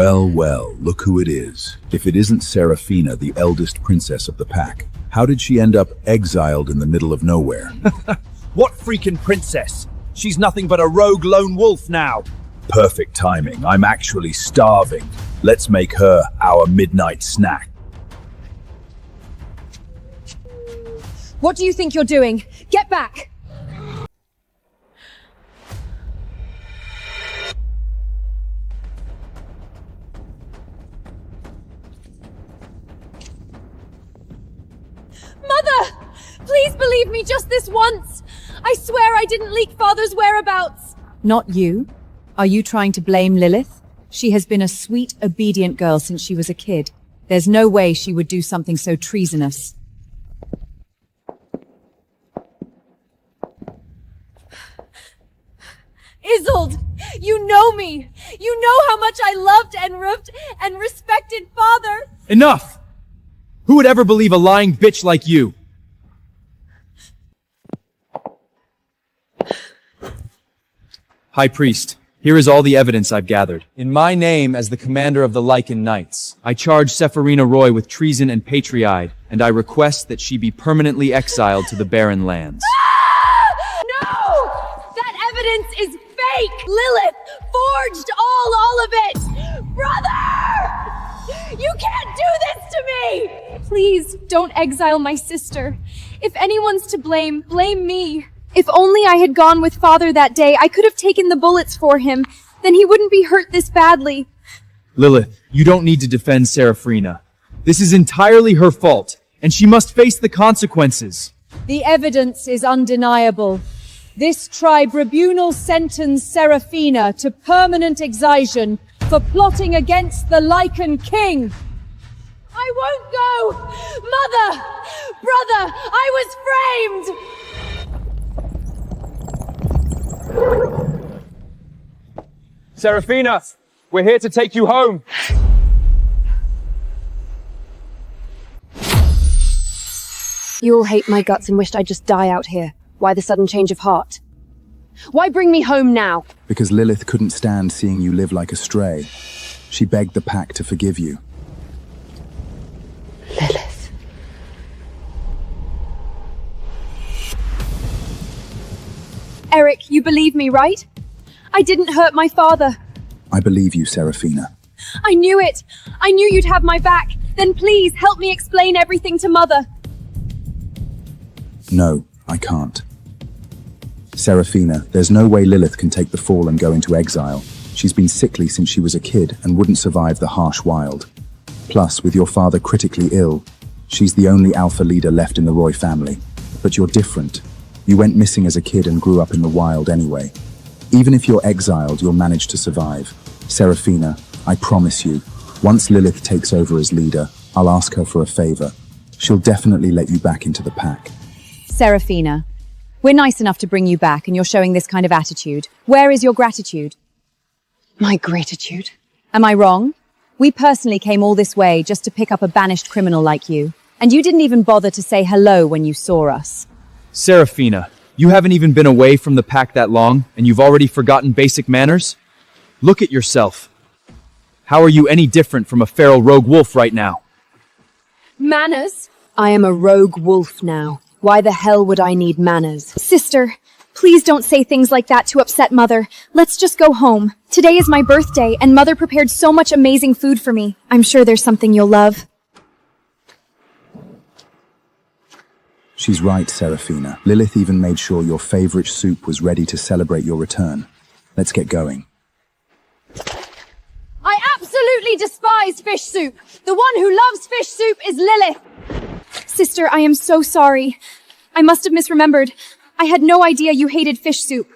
Well, well, look who it is. If it isn't Seraphina, the eldest princess of the pack. How did she end up exiled in the middle of nowhere? What freaking princess? She's nothing but a rogue lone wolf now. Perfect timing. I'm actually starving. Let's make her our midnight snack. What do you think you're doing? Get back! Mother! Please believe me just this once! I swear I didn't leak Father's whereabouts! Not you? Are you trying to blame Lilith? She has been a sweet, obedient girl since she was a kid. There's no way she would do something so treasonous. Exiled! You know me! You know how much I loved and respected Father! Enough! Who would ever believe a lying bitch like you? High Priest, here is all the evidence I've gathered. In my name as the commander of the Lycan Knights, I charge Sepharina Roy with treason and patriarchy, and I request that she be permanently exiled to the Barren Lands. No! That evidence is fake! Lilith forged all of it! Brother! You can't do this to me! Please, don't exile my sister. If anyone's to blame, blame me. If only I had gone with Father that day, I could have taken the bullets for him. Then he wouldn't be hurt this badly. Lilith, you don't need to defend Seraphina. This is entirely her fault, and she must face the consequences. The evidence is undeniable. This tribunal sentenced Seraphina to permanent excision for plotting against the Lycan King. I won't go! Mother! Brother! I was framed! Seraphina, we're here to take you home. You all hate my guts and wished I'd just die out here. Why the sudden change of heart? Why bring me home now? Because Lilith couldn't stand seeing you live like a stray. She begged the pack to forgive you. Lilith. Eric, you believe me, right? I didn't hurt my father. I believe you, Seraphina. I knew it. I knew you'd have my back. Then please help me explain everything to Mother. No, I can't. Seraphina, there's no way Lilith can take the fall and go into exile. She's been sickly since she was a kid and wouldn't survive the harsh wild. Plus, with your father critically ill, she's the only alpha leader left in the Roy family. But you're different. You went missing as a kid and grew up in the wild anyway. Even if you're exiled, you'll manage to survive. Seraphina, I promise you, once Lilith takes over as leader, I'll ask her for a favor. She'll definitely let you back into the pack. Seraphina, we're nice enough to bring you back and you're showing this kind of attitude. Where is your gratitude? My gratitude? Am I wrong? We personally came all this way just to pick up a banished criminal like you. And you didn't even bother to say hello when you saw us. Seraphina, you haven't even been away from the pack that long, and you've already forgotten basic manners? Look at yourself. How are you any different from a feral rogue wolf right now? Manners? I am a rogue wolf now. Why the hell would I need manners? Sister, please don't say things like that to upset Mother. Let's just go home. Today is my birthday, and Mother prepared so much amazing food for me. I'm sure there's something you'll love. She's right, Seraphina. Lilith even made sure your favorite soup was ready to celebrate your return. Let's get going. I absolutely despise fish soup. The one who loves fish soup is Lilith. Sister, I am so sorry. I must have misremembered. I had no idea you hated fish soup.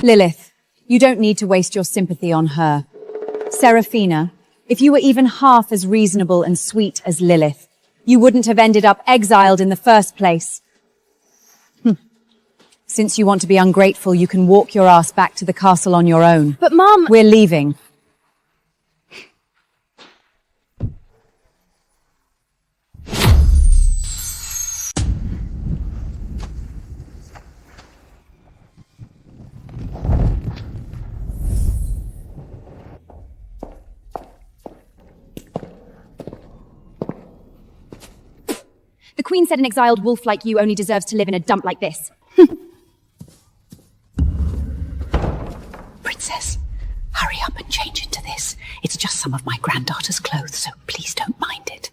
Lilith, you don't need to waste your sympathy on her. Seraphina, if you were even half as reasonable and sweet as Lilith, you wouldn't have ended up exiled in the first place. Since you want to be ungrateful, you can walk your ass back to the castle on your own. But Mom... We're leaving. Queen said an exiled wolf like you only deserves to live in a dump like this. Princess, hurry up and change into this. It's just some of my granddaughter's clothes, so please don't mind it.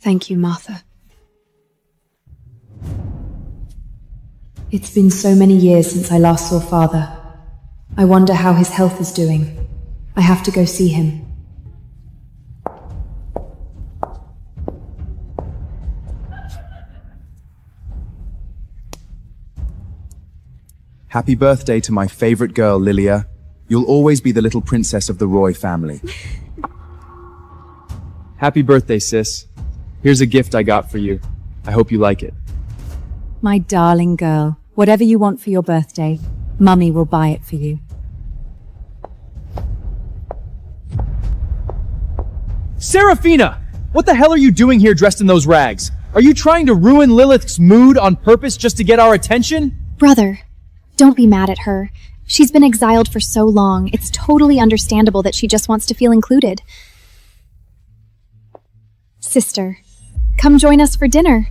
Thank you, Martha. It's been so many years since I last saw Father. I wonder how his health is doing. I have to go see him. Happy birthday to my favorite girl, Lilia. You'll always be the little princess of the Roy family. Happy birthday, sis. Here's a gift I got for you. I hope you like it. My darling girl, whatever you want for your birthday, Mummy will buy it for you. Seraphina! What the hell are you doing here dressed in those rags? Are you trying to ruin Lilith's mood on purpose just to get our attention? Brother, don't be mad at her. She's been exiled for so long, it's totally understandable that she just wants to feel included. Sister, come join us for dinner.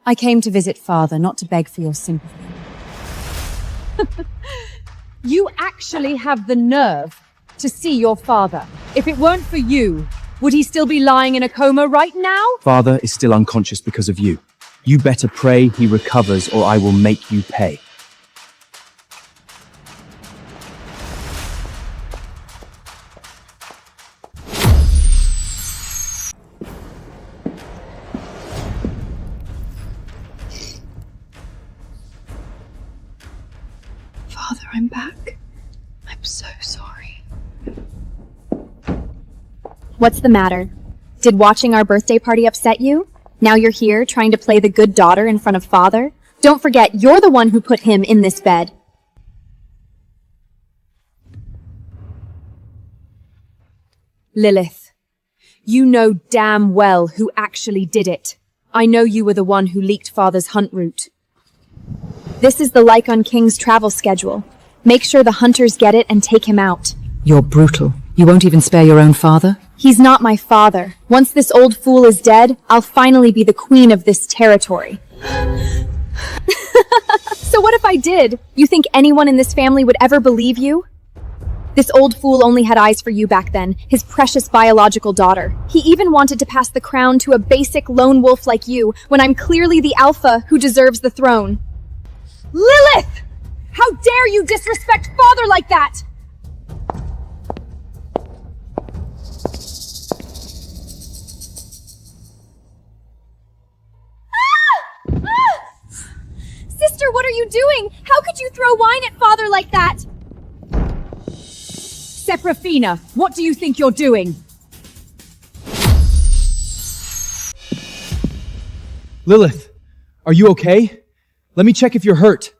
I came to visit Father, not to beg for your sympathy. You actually have the nerve to see your father. If it weren't for you, would he still be lying in a coma right now? Father is still unconscious because of you. You better pray he recovers or I will make you pay. Father, I'm back. I'm so sorry. What's the matter? Did watching our birthday party upset you? Now you're here trying to play the good daughter in front of Father? Don't forget, you're the one who put him in this bed. Lilith, you know damn well who actually did it. I know you were the one who leaked Father's hunt route. This is the Lycon King's travel schedule. Make sure the hunters get it and take him out. You're brutal. You won't even spare your own father? He's not my father. Once this old fool is dead, I'll finally be the queen of this territory. So what if I did? You think anyone in this family would ever believe you? This old fool only had eyes for you back then, his precious biological daughter. He even wanted to pass the crown to a basic lone wolf like you, when I'm clearly the alpha who deserves the throne. Lilith! How dare you disrespect Father like that? Sister, what are you doing? How could you throw wine at Father like that? Seraphina, what do you think you're doing? Lilith, are you okay? Let me check if you're hurt.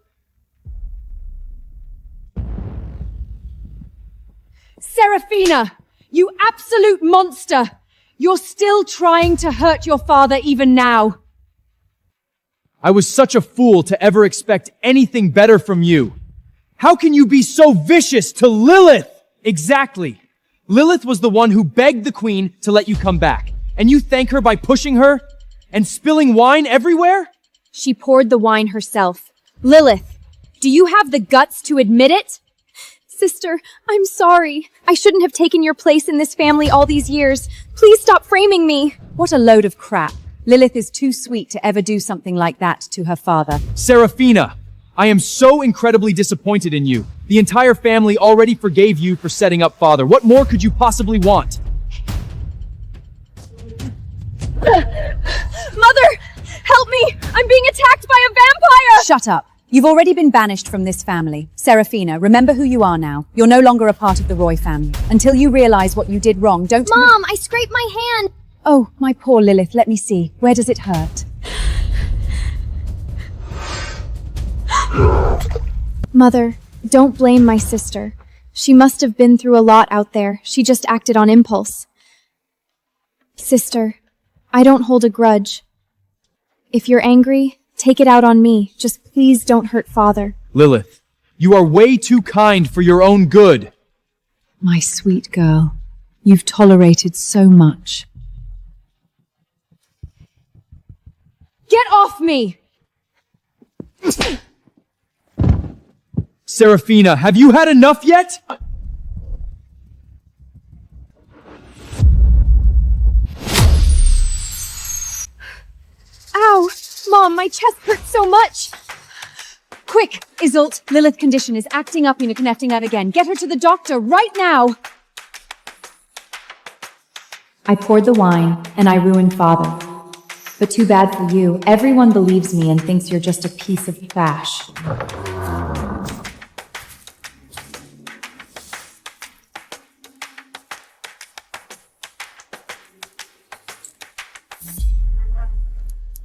Seraphina, you absolute monster! You're still trying to hurt your father even now. I was such a fool to ever expect anything better from you. How can you be so vicious to Lilith? Exactly. Lilith was the one who begged the queen to let you come back. And you thank her by pushing her and spilling wine everywhere? She poured the wine herself. Lilith, do you have the guts to admit it? Sister, I'm sorry. I shouldn't have taken your place in this family all these years. Please stop framing me. What a load of crap. Lilith is too sweet to ever do something like that to her father. Seraphina, I am so incredibly disappointed in you. The entire family already forgave you for setting up Father. What more could you possibly want? Mother, help me! I'm being attacked by a vampire! Shut up. You've already been banished from this family. Seraphina, remember who you are now. You're no longer a part of the Roy family. Until you realize what you did wrong, don't— Mom, I scraped my hand! Oh, my poor Lilith, let me see. Where does it hurt? Mother, don't blame my sister. She must have been through a lot out there. She just acted on impulse. Sister, I don't hold a grudge. If you're angry, take it out on me. Just please don't hurt Father. Lilith, you are way too kind for your own good. My sweet girl, You've tolerated so much. Get off me! Serafina, have you had enough yet? Ow! Mom, my chest hurts so much! Quick, Exiled, Lilith's condition is acting up and connecting out again. Get her to the doctor right now! I poured the wine, and I ruined Father. But too bad for you. Everyone believes me and thinks you're just a piece of trash.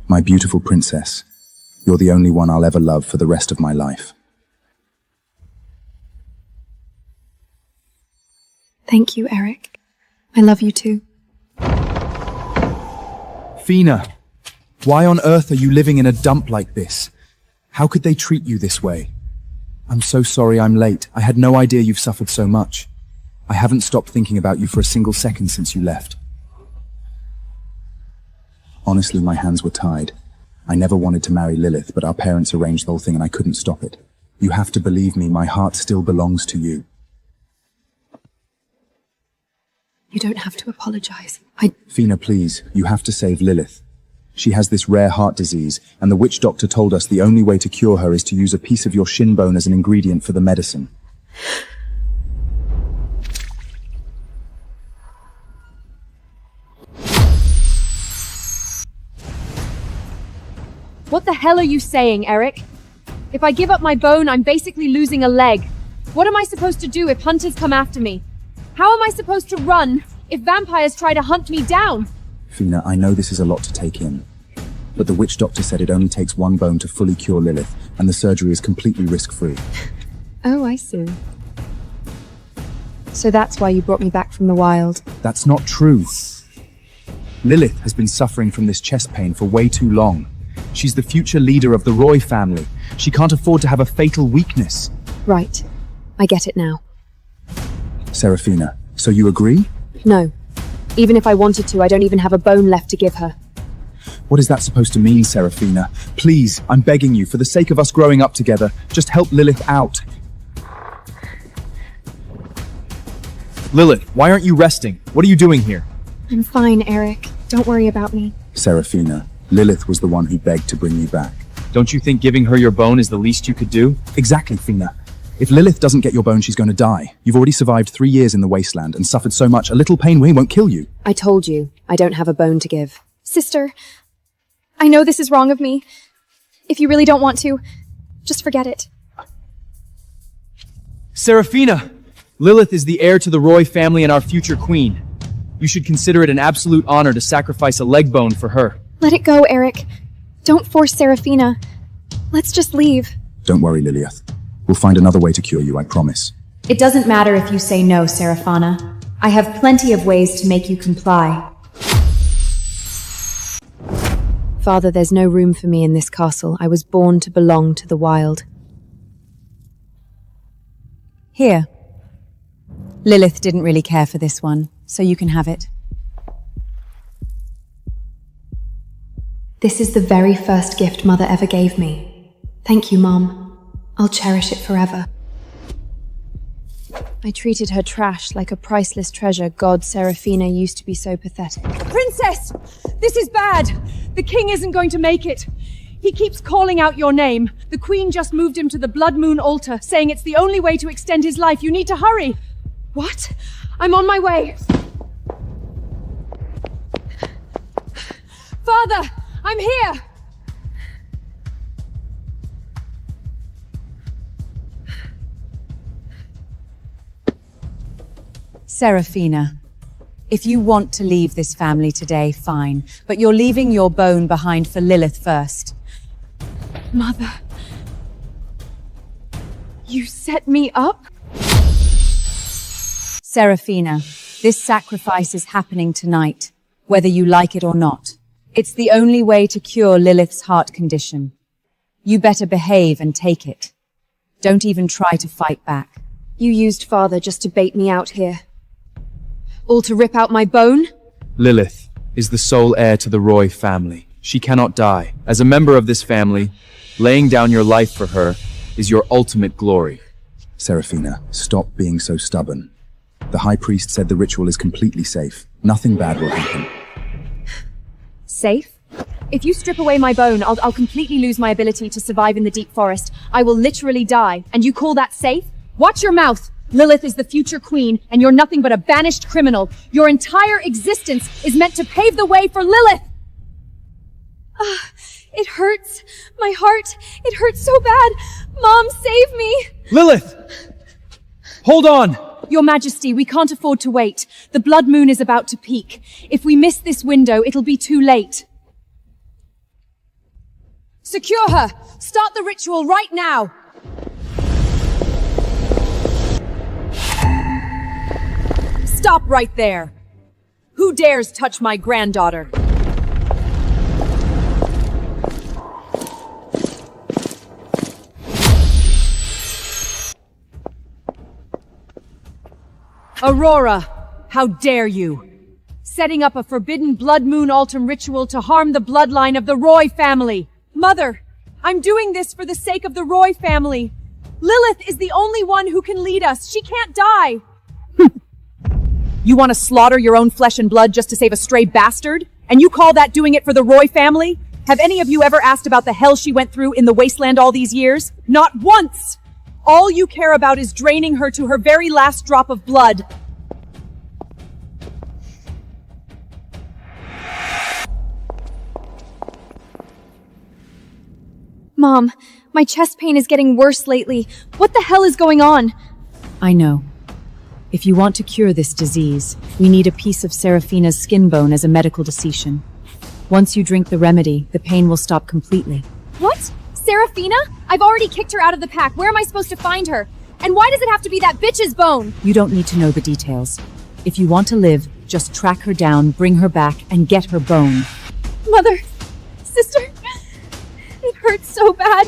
My beautiful princess, you're the only one I'll ever love for the rest of my life. Thank you, Eric. I love you too. Fina, why on earth are you living in a dump like this? How could they treat you this way? I'm so sorry I'm late. I had no idea you've suffered so much. I haven't stopped thinking about you for a single second since you left. Honestly, my hands were tied. I never wanted to marry Lilith, but our parents arranged the whole thing and I couldn't stop it. You have to believe me, my heart still belongs to you. You don't have to apologize. Fina, please, you have to save Lilith. She has this rare heart disease, and the witch doctor told us the only way to cure her is to use a piece of your shin bone as an ingredient for the medicine. What the hell are you saying, Eric? If I give up my bone, I'm basically losing a leg. What am I supposed to do if hunters come after me? How am I supposed to run if vampires try to hunt me down? Fina, I know this is a lot to take in, but the witch doctor said it only takes one bone to fully cure Lilith, and the surgery is completely risk-free. Oh, I see. So that's why you brought me back from the wild. That's not true. Lilith has been suffering from this chest pain for way too long. She's the future leader of the Roy family. She can't afford to have a fatal weakness. Right. I get it now. Serafina, so you agree? No. Even if I wanted to, I don't even have a bone left to give her. What is that supposed to mean, Serafina? Please, I'm begging you, for the sake of us growing up together, just help Lilith out. Lilith, why aren't you resting? What are you doing here? I'm fine, Eric. Don't worry about me. Serafina, Lilith was the one who begged to bring you back. Don't you think giving her your bone is the least you could do? Exactly, Fina. If Lilith doesn't get your bone, she's going to die. You've already survived 3 years in the wasteland and suffered so much, a little pain won't kill you. I told you, I don't have a bone to give. Sister, I know this is wrong of me. If you really don't want to, just forget it. Serafina! Lilith is the heir to the Roy family and our future queen. You should consider it an absolute honor to sacrifice a leg bone for her. Let it go, Eric. Don't force Serafina. Let's just leave. Don't worry, Lilith. We'll find another way to cure you, I promise. It doesn't matter if you say no, Serafina. I have plenty of ways to make you comply. Father, there's no room for me in this castle. I was born to belong to the wild. Here. Lilith didn't really care for this one, so you can have it. This is the very first gift Mother ever gave me. Thank you, Mom. I'll cherish it forever. I treated her trash like a priceless treasure. God, Serafina used to be so pathetic. Princess! This is bad! The king isn't going to make it. He keeps calling out your name. The queen just moved him to the Blood Moon altar, saying it's the only way to extend his life. You need to hurry. What? I'm on my way. Father! I'm here! Serafina, if you want to leave this family today, fine. But you're leaving your bone behind for Lilith first. Mother. You set me up? Serafina, this sacrifice is happening tonight, whether you like it or not. It's the only way to cure Lilith's heart condition. You better behave and take it. Don't even try to fight back. You used Father just to bait me out here. All to rip out my bone? Lilith is the sole heir to the Roy family. She cannot die. As a member of this family, laying down your life for her is your ultimate glory. Seraphina, stop being so stubborn. The High Priest said the ritual is completely safe. Nothing bad will happen. Safe? If you strip away my bone, I'll completely lose my ability to survive in the deep forest. I will literally die. And you call that safe? Watch your mouth! Lilith is the future queen, and you're nothing but a banished criminal. Your entire existence is meant to pave the way for Lilith! It hurts. My heart. It hurts so bad. Mom, save me! Lilith! Hold on! Your Majesty, we can't afford to wait. The blood moon is about to peak. If we miss this window, it'll be too late. Secure her! Start the ritual right now! Stop right there! Who dares touch my granddaughter? Aurora, how dare you! Setting up a forbidden blood moon altum ritual to harm the bloodline of the Roy family! Mother, I'm doing this for the sake of the Roy family! Lilith is the only one who can lead us! She can't die! You want to slaughter your own flesh and blood just to save a stray bastard? And you call that doing it for the Roy family? Have any of you ever asked about the hell she went through in the wasteland all these years? Not once! All you care about is draining her to her very last drop of blood. Mom, my chest pain is getting worse lately. What the hell is going on? I know. If you want to cure this disease, we need a piece of Seraphina's skin bone as a medical decision. Once you drink the remedy, the pain will stop completely. What? Seraphina? I've already kicked her out of the pack. Where am I supposed to find her? And why does it have to be that bitch's bone? You don't need to know the details. If you want to live, just track her down, bring her back, and get her bone. Mother, sister, it hurts so bad.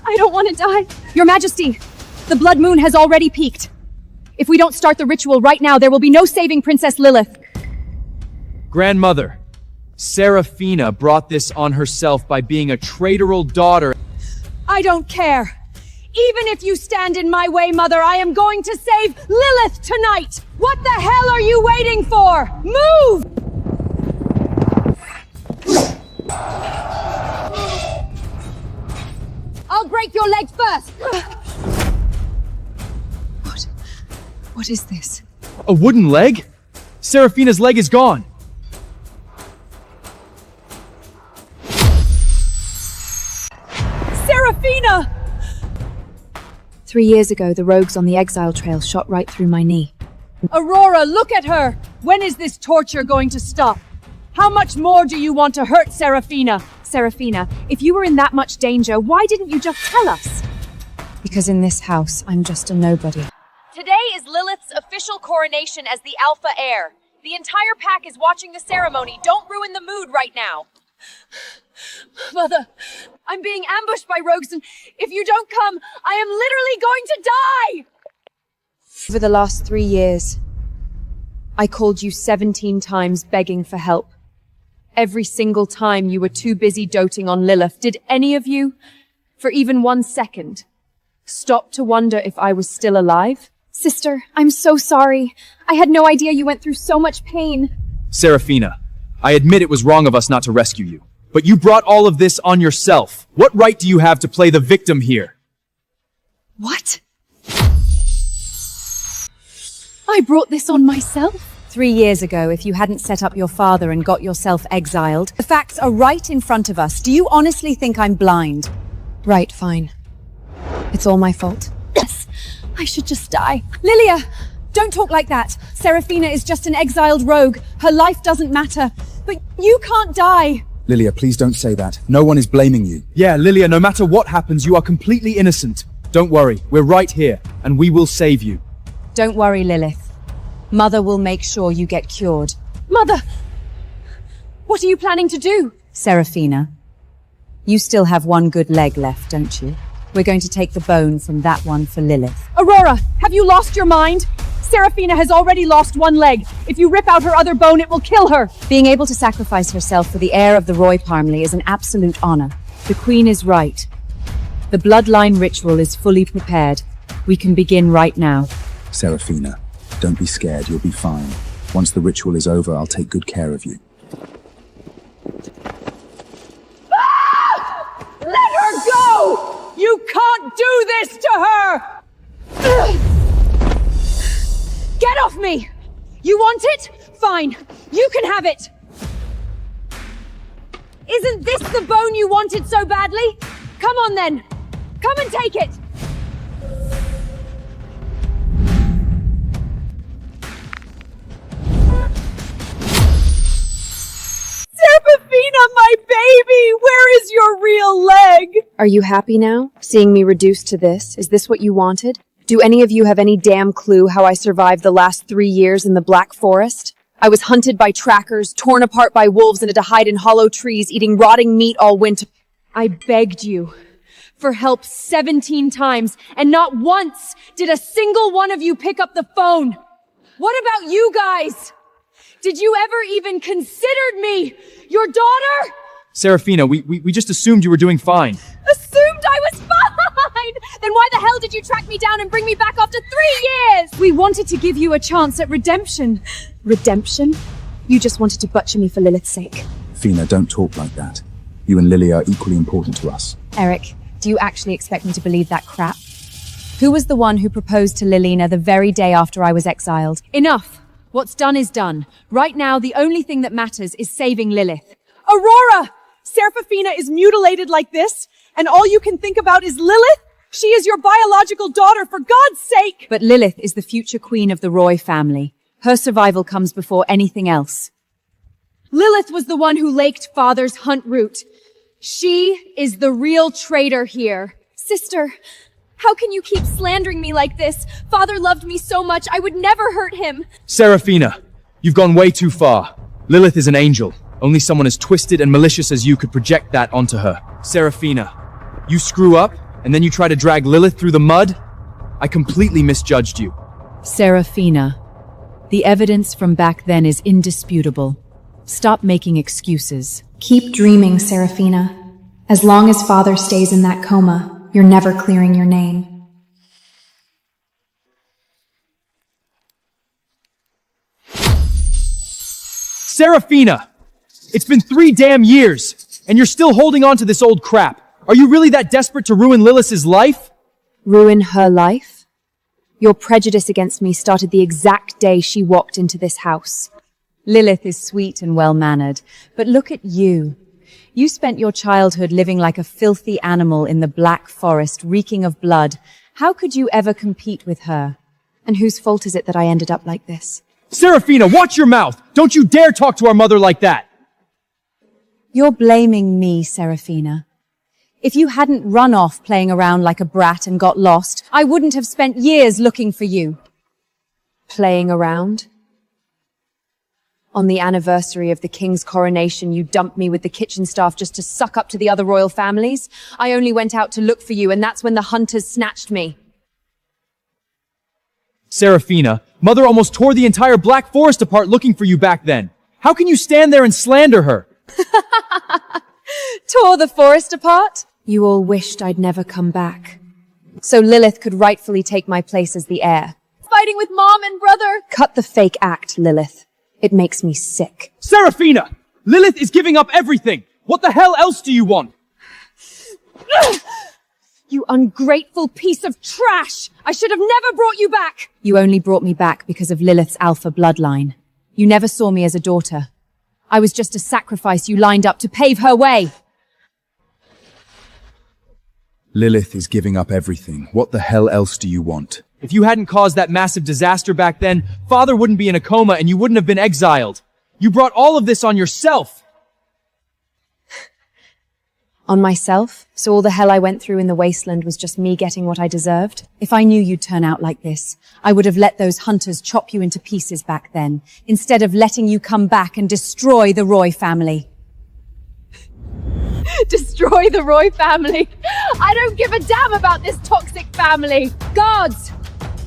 I don't want to die. Your Majesty, the blood moon has already peaked. If we don't start the ritual right now, there will be no saving Princess Lilith. Grandmother, Seraphina brought this on herself by being a traitorous daughter. I don't care. Even if you stand in my way, Mother, I am going to save Lilith tonight! What the hell are you waiting for? Move! I'll break your leg first! What is this? A wooden leg? Seraphina's leg is gone. Seraphina! 3 years ago, the rogues on the Exile Trail shot right through my knee. Aurora, look at her! When is this torture going to stop? How much more do you want to hurt Seraphina? Seraphina, if you were in that much danger, why didn't you just tell us? Because in this house, I'm just a nobody. Today is Lilith's official coronation as the Alpha Heir. The entire pack is watching the ceremony. Don't ruin the mood right now. Mother, I'm being ambushed by rogues, and if you don't come, I am literally going to die! Over the last 3 years, I called you 17 times begging for help. Every single time you were too busy doting on Lilith. Did any of you, for even 1 second, stop to wonder if I was still alive? Sister, I'm so sorry. I had no idea you went through so much pain. Seraphina, I admit it was wrong of us not to rescue you. But you brought all of this on yourself. What right do you have to play the victim here? What? I brought this on myself? 3 years ago, if you hadn't set up your father and got yourself exiled. The facts are right in front of us. Do you honestly think I'm blind? Right, fine. It's all my fault. Yes, I should just die. Lilia, don't talk like that. Seraphina is just an exiled rogue. Her life doesn't matter. But you can't die. Lilia, please don't say that. No one is blaming you. Yeah, Lilia, no matter what happens, you are completely innocent. Don't worry, we're right here, and we will save you. Don't worry, Lilith. Mother will make sure you get cured. Mother! What are you planning to do? Seraphina, you still have one good leg left, don't you? We're going to take the bone from that one for Lilith. Aurora, have you lost your mind? Seraphina has already lost one leg. If you rip out her other bone, it will kill her. Being able to sacrifice herself for the heir of the Roy family is an absolute honor. The Queen is right. The bloodline ritual is fully prepared. We can begin right now. Seraphina, don't be scared, you'll be fine. Once the ritual is over, I'll take good care of you. Let her go! You can't do this to her! Get off me! You want it? Fine. You can have it. Isn't this the bone you wanted so badly? Come on then. Come and take it. Seraphina, my baby! Where is your real leg? Are you happy now, seeing me reduced to this? Is this what you wanted? Do any of you have any damn clue how I survived the last 3 years in the Black Forest? I was hunted by trackers, torn apart by wolves, and had to hide in hollow trees, eating rotting meat all winter. I begged you for help 17 times, and not once did a single one of you pick up the phone. What about you guys? Did you ever even consider me your daughter? Seraphina, we just assumed you were doing fine. Assumed I was fine! Then why the hell did you track me down and bring me back after 3 years? We wanted to give you a chance at redemption. Redemption? You just wanted to butcher me for Lilith's sake. Fina, don't talk like that. You and Lily are equally important to us. Eric, do you actually expect me to believe that crap? Who was the one who proposed to Lilina the very day after I was exiled? Enough. What's done is done. Right now, the only thing that matters is saving Lilith. Aurora! Seraphina is mutilated like this, and all you can think about is Lilith? She is your biological daughter, for God's sake! But Lilith is the future queen of the Roy family. Her survival comes before anything else. Lilith was the one who laked Father's hunt route. She is the real traitor here. Sister, how can you keep slandering me like this? Father loved me so much, I would never hurt him. Seraphina, you've gone way too far. Lilith is an angel. Only someone as twisted and malicious as you could project that onto her. Seraphina, you screw up, and then you try to drag Lilith through the mud? I completely misjudged you. Seraphina, the evidence from back then is indisputable. Stop making excuses. Keep dreaming, Seraphina. As long as Father stays in that coma, you're never clearing your name. Seraphina! It's been 3 damn years, and you're still holding on to this old crap. Are you really that desperate to ruin Lilith's life? Ruin her life? Your prejudice against me started the exact day she walked into this house. Lilith is sweet and well-mannered, but look at you. You spent your childhood living like a filthy animal in the Black Forest, reeking of blood. How could you ever compete with her? And whose fault is it that I ended up like this? Seraphina, watch your mouth! Don't you dare talk to our mother like that! You're blaming me, Seraphina. If you hadn't run off playing around like a brat and got lost, I wouldn't have spent years looking for you. Playing around? On the anniversary of the king's coronation, you dumped me with the kitchen staff just to suck up to the other royal families. I only went out to look for you, and that's when the hunters snatched me. Seraphina, Mother almost tore the entire Black Forest apart looking for you back then. How can you stand there and slander her? Tore the forest apart? You all wished I'd never come back. So Lilith could rightfully take my place as the heir. Fighting with Mom and Brother! Cut the fake act, Lilith. It makes me sick. Seraphina! Lilith is giving up everything! What the hell else do you want? You ungrateful piece of trash! I should have never brought you back! You only brought me back because of Lilith's alpha bloodline. You never saw me as a daughter. I was just a sacrifice you lined up to pave her way. Lilith is giving up everything. What the hell else do you want? If you hadn't caused that massive disaster back then, Father wouldn't be in a coma and you wouldn't have been exiled. You brought all of this on yourself. On myself? So all the hell I went through in the wasteland was just me getting what I deserved? If I knew you'd turn out like this, I would have let those hunters chop you into pieces back then, instead of letting you come back and destroy the Roy family. Destroy the Roy family? I don't give a damn about this toxic family! Guards!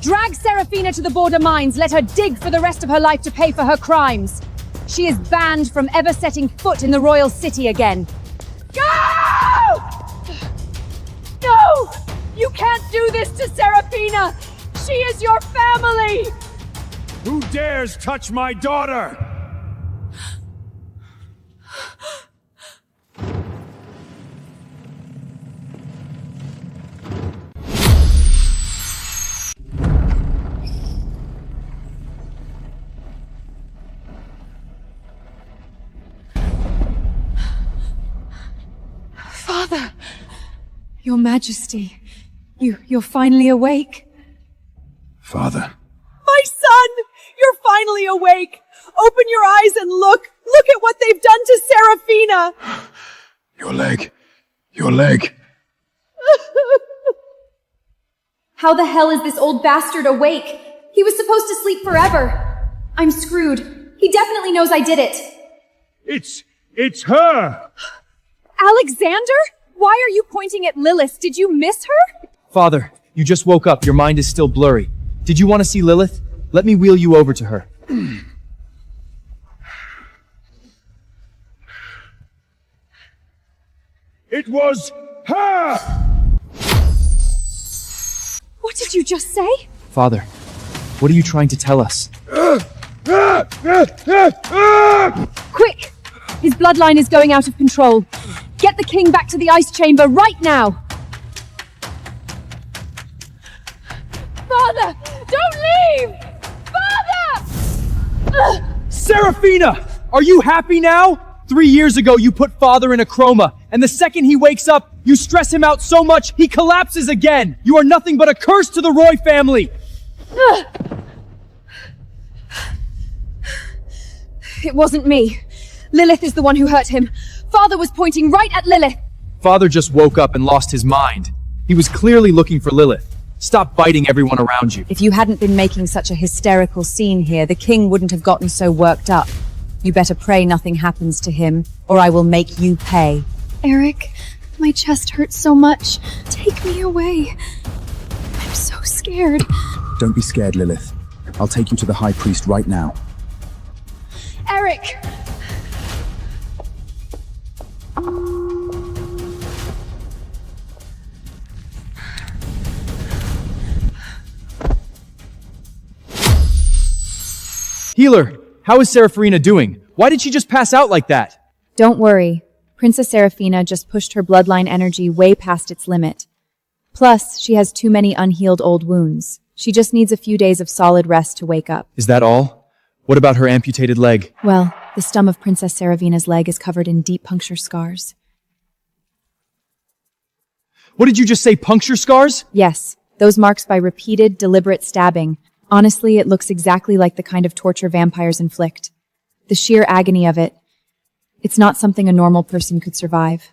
Drag Serafina to the border mines. Let her dig for the rest of her life to pay for her crimes. She is banned from ever setting foot in the royal city again. Go! No! You can't do this to Serafina! She is your family! Who dares touch my daughter? Father! Your Majesty, you're finally awake. Father. My son! You're finally awake! Open your eyes and look! Look at what they've done to Serafina! Your leg. Your leg. How the hell is this old bastard awake? He was supposed to sleep forever. I'm screwed. He definitely knows I did it. It's her! Alexander? Why are you pointing at Lilith? Did you miss her? Father, you just woke up. Your mind is still blurry. Did you want to see Lilith? Let me wheel you over to her. It was her! What did you just say? Father, what are you trying to tell us? Quick! His bloodline is going out of control. Get the king back to the ice chamber right now! Father! Don't leave! Father! Serafina! Are you happy now? 3 years ago, you put Father in a chroma, and the second he wakes up, you stress him out so much, he collapses again! You are nothing but a curse to the Roy family! It wasn't me. Lilith is the one who hurt him. Father was pointing right at Lilith. Father just woke up and lost his mind. He was clearly looking for Lilith. Stop biting everyone around you. If you hadn't been making such a hysterical scene here, the king wouldn't have gotten so worked up. You better pray nothing happens to him, or I will make you pay. Eric, my chest hurts so much. Take me away. I'm so scared. Don't be scared, Lilith. I'll take you to the High Priest right now. Eric! Healer, how is Serafina doing? Why did she just pass out like that? Don't worry. Princess Serafina just pushed her bloodline energy way past its limit. Plus, she has too many unhealed old wounds. She just needs a few days of solid rest to wake up. Is that all? What about her amputated leg? Well, the stump of Princess Serafina's leg is covered in deep puncture scars. What did you just say, puncture scars? Yes, those marks by repeated, deliberate stabbing. Honestly, it looks exactly like the kind of torture vampires inflict. The sheer agony of it. It's not something a normal person could survive.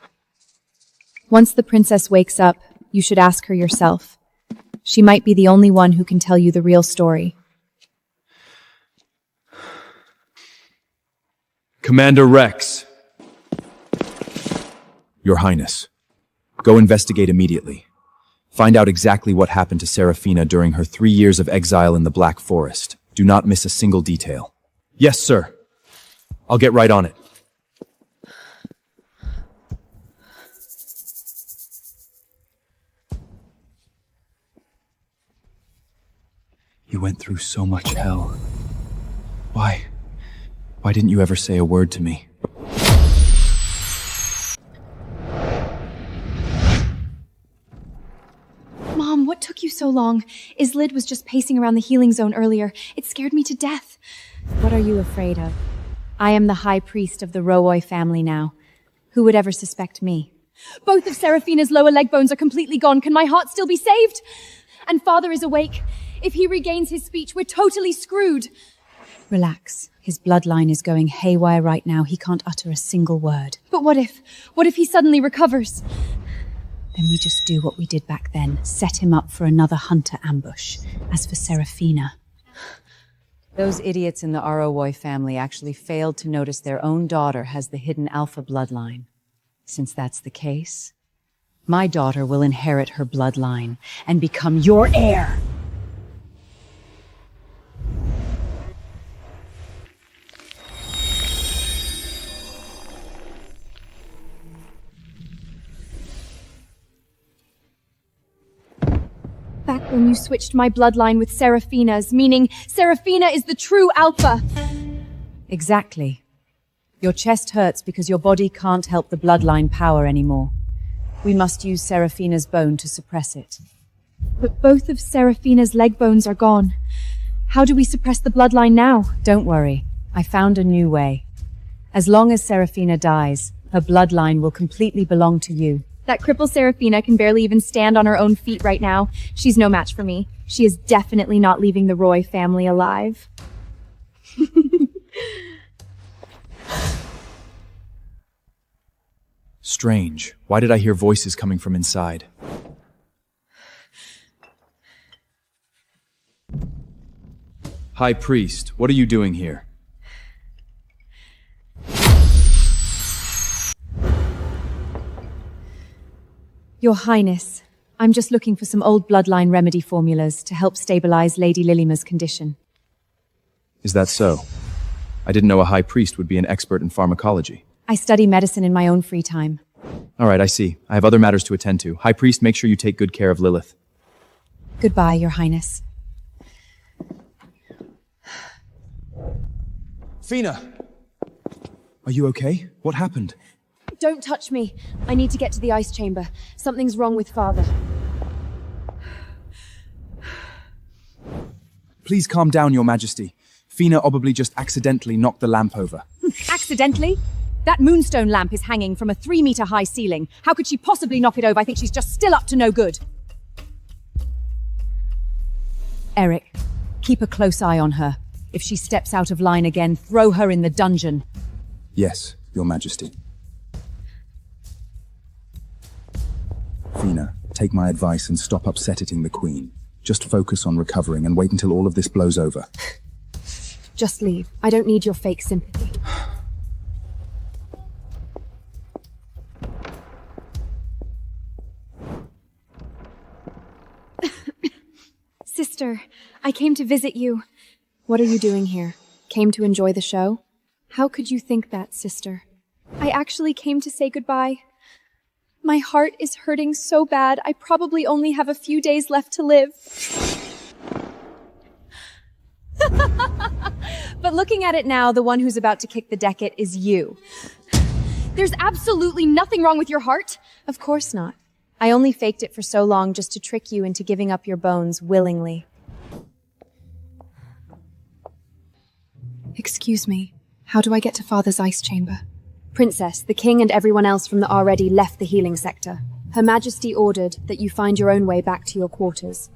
Once the princess wakes up, you should ask her yourself. She might be the only one who can tell you the real story. Commander Rex. Your Highness, go investigate immediately. Find out exactly what happened to Serafina during her 3 years of exile in the Black Forest. Do not miss a single detail. Yes, sir. I'll get right on it. You went through so much hell. Why? Why didn't you ever say a word to me? Mom, what took you so long? Islid was just pacing around the healing zone earlier. It scared me to death. What are you afraid of? I am the High Priest of the Roy family now. Who would ever suspect me? Both of Serafina's lower leg bones are completely gone. Can my heart still be saved? And Father is awake. If he regains his speech, we're totally screwed. Relax. His bloodline is going haywire right now. He can't utter a single word. But what if he suddenly recovers? Then we just do what we did back then. Set him up for another hunter ambush. As for Serafina... Those idiots in the Roy family actually failed to notice their own daughter has the hidden alpha bloodline. Since that's the case, my daughter will inherit her bloodline and become your heir. Back when you switched my bloodline with Seraphina's, meaning Seraphina is the true alpha. Exactly. Your chest hurts because your body can't help the bloodline power anymore. We must use Seraphina's bone to suppress it. But both of Seraphina's leg bones are gone. How do we suppress the bloodline now? Don't worry. I found a new way. As long as Seraphina dies, her bloodline will completely belong to you. That cripple Seraphina can barely even stand on her own feet right now. She's no match for me. She is definitely not leaving the Roy family alive. Strange. Why did I hear voices coming from inside? High Priest, what are you doing here? Your Highness, I'm just looking for some old bloodline remedy formulas to help stabilize Lady Lilima's condition. Is that so? I didn't know a High Priest would be an expert in pharmacology. I study medicine in my own free time. All right, I see. I have other matters to attend to. High Priest, make sure you take good care of Lilith. Goodbye, Your Highness. Fina! Are you okay? What happened? Don't touch me. I need to get to the ice chamber. Something's wrong with Father. Please calm down, Your Majesty. Fina probably just accidentally knocked the lamp over. Accidentally? That moonstone lamp is hanging from a 3-meter-high ceiling. How could she possibly knock it over? I think she's just still up to no good. Eric, keep a close eye on her. If she steps out of line again, throw her in the dungeon. Yes, Your Majesty. Fina, take my advice and stop upsetting the Queen. Just focus on recovering and wait until all of this blows over. Just leave. I don't need your fake sympathy. Sister, I came to visit you. What are you doing here? Came to enjoy the show? How could you think that, sister? I actually came to say goodbye. My heart is hurting so bad, I probably only have a few days left to live. But looking at it now, the one who's about to kick the decket is you. There's absolutely nothing wrong with your heart. Of course not. I only faked it for so long just to trick you into giving up your bones willingly. Excuse me. How do I get to Father's ice chamber? Princess, the king and everyone else from the already left the healing sector. Her Majesty ordered that you find your own way back to your quarters.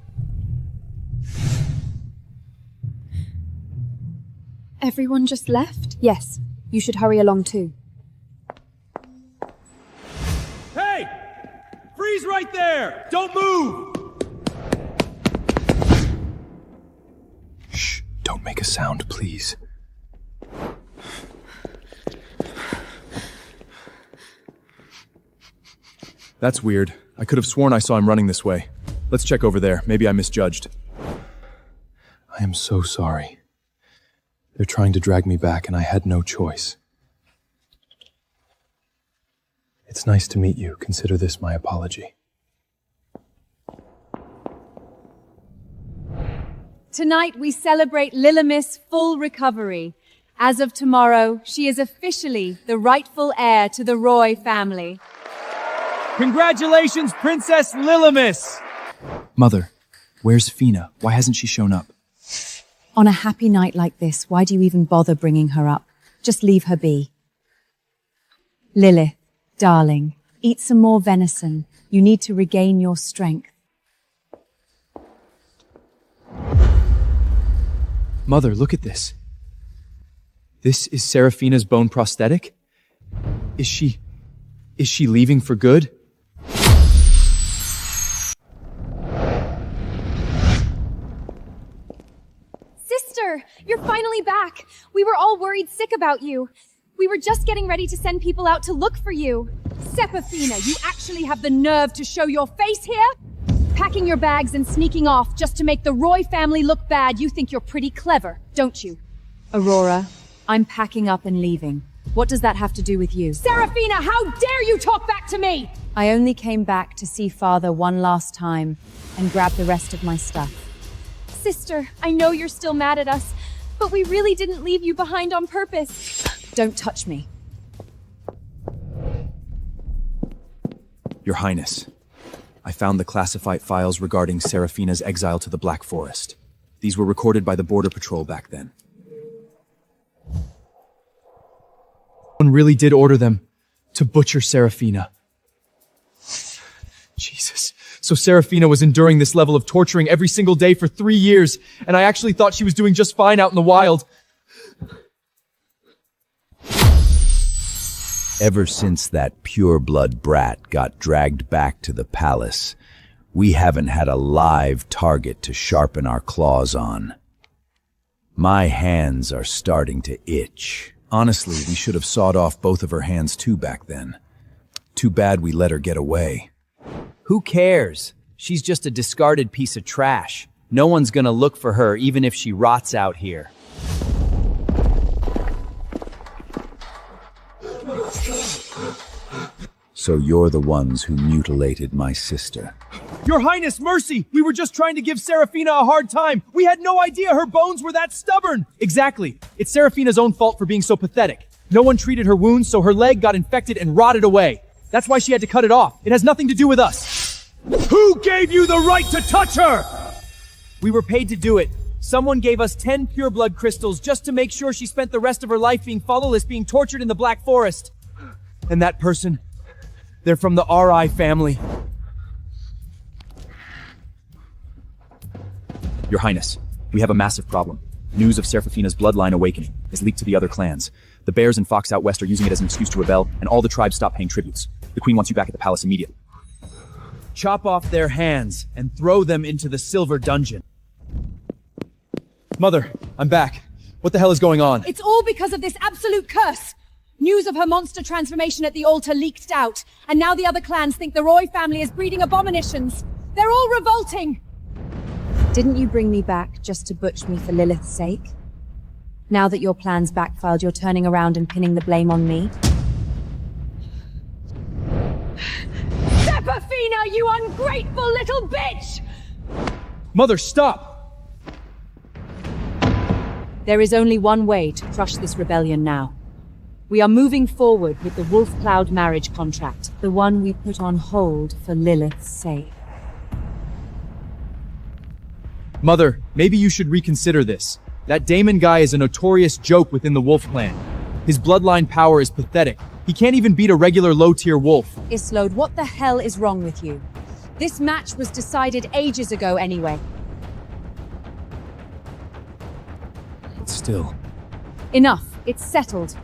Everyone just left? Yes. You should hurry along too. Hey! Freeze right there! Don't move! Shh, don't make a sound, please. That's weird. I could have sworn I saw him running this way. Let's check over there. Maybe I misjudged. I am so sorry. They're trying to drag me back, and I had no choice. It's nice to meet you. Consider this my apology. Tonight we celebrate Lilima's full recovery. As of tomorrow, she is officially the rightful heir to the Roy family. Congratulations, Princess Lilimis! Mother, where's Fina? Why hasn't she shown up? On a happy night like this, why do you even bother bringing her up? Just leave her be. Lilith, darling, eat some more venison. You need to regain your strength. Mother, look at this. This is Seraphina's bone prosthetic? Is she leaving for good? Sister, you're finally back. We were all worried sick about you. We were just getting ready to send people out to look for you. Seraphina, you actually have the nerve to show your face here? Packing your bags and sneaking off just to make the Roy family look bad. You think you're pretty clever, don't you? Aurora, I'm packing up and leaving. What does that have to do with you? Seraphina, how dare you talk back to me? I only came back to see Father one last time and grab the rest of my stuff. Sister, I know you're still mad at us, but we really didn't leave you behind on purpose. Don't touch me. Your Highness, I found the classified files regarding Seraphina's exile to the Black Forest. These were recorded by the Border Patrol back then. Someone really did order them to butcher Seraphina. Jesus. So Seraphina was enduring this level of torturing every single day for 3 years, and I actually thought she was doing just fine out in the wild. Ever since that pure-blood brat got dragged back to the palace, we haven't had a live target to sharpen our claws on. My hands are starting to itch. Honestly, we should have sawed off both of her hands too back then. Too bad we let her get away. Who cares? She's just a discarded piece of trash. No one's gonna look for her even if she rots out here. So you're the ones who mutilated my sister. Your Highness, mercy! We were just trying to give Seraphina a hard time. We had no idea her bones were that stubborn. Exactly. It's Seraphina's own fault for being so pathetic. No one treated her wounds, so her leg got infected and rotted away. That's why she had to cut it off. It has nothing to do with us. Who gave you the right to touch her? We were paid to do it. Someone gave us 10 pure blood crystals just to make sure she spent the rest of her life being fatherless, being tortured in the Black Forest. And that person, they're from the RI family. Your Highness, we have a massive problem. News of Seraphina's bloodline awakening is leaked to the other clans. The Bears and Fox out west are using it as an excuse to rebel, and all the tribes stop paying tributes. The Queen wants you back at the palace immediately. Chop off their hands and throw them into the Silver Dungeon. Mother, I'm back. What the hell is going on? It's all because of this absolute curse. News of her monster transformation at the altar leaked out, and now the other clans think the Roy family is breeding abominations. They're all revolting. Didn't you bring me back just to butch me for Lilith's sake? Now that your plans backfired, you're turning around and pinning the blame on me? Seraphina, you ungrateful little bitch! Mother, stop! There is only one way to crush this rebellion now. We are moving forward with the Wolf Cloud marriage contract, the one we put on hold for Lilith's sake. Mother, maybe you should reconsider this. That Damon guy is a notorious joke within the Wolf clan. His bloodline power is pathetic. He can't even beat a regular low-tier wolf. Islode, what the hell is wrong with you? This match was decided ages ago anyway. But still. Enough. It's settled.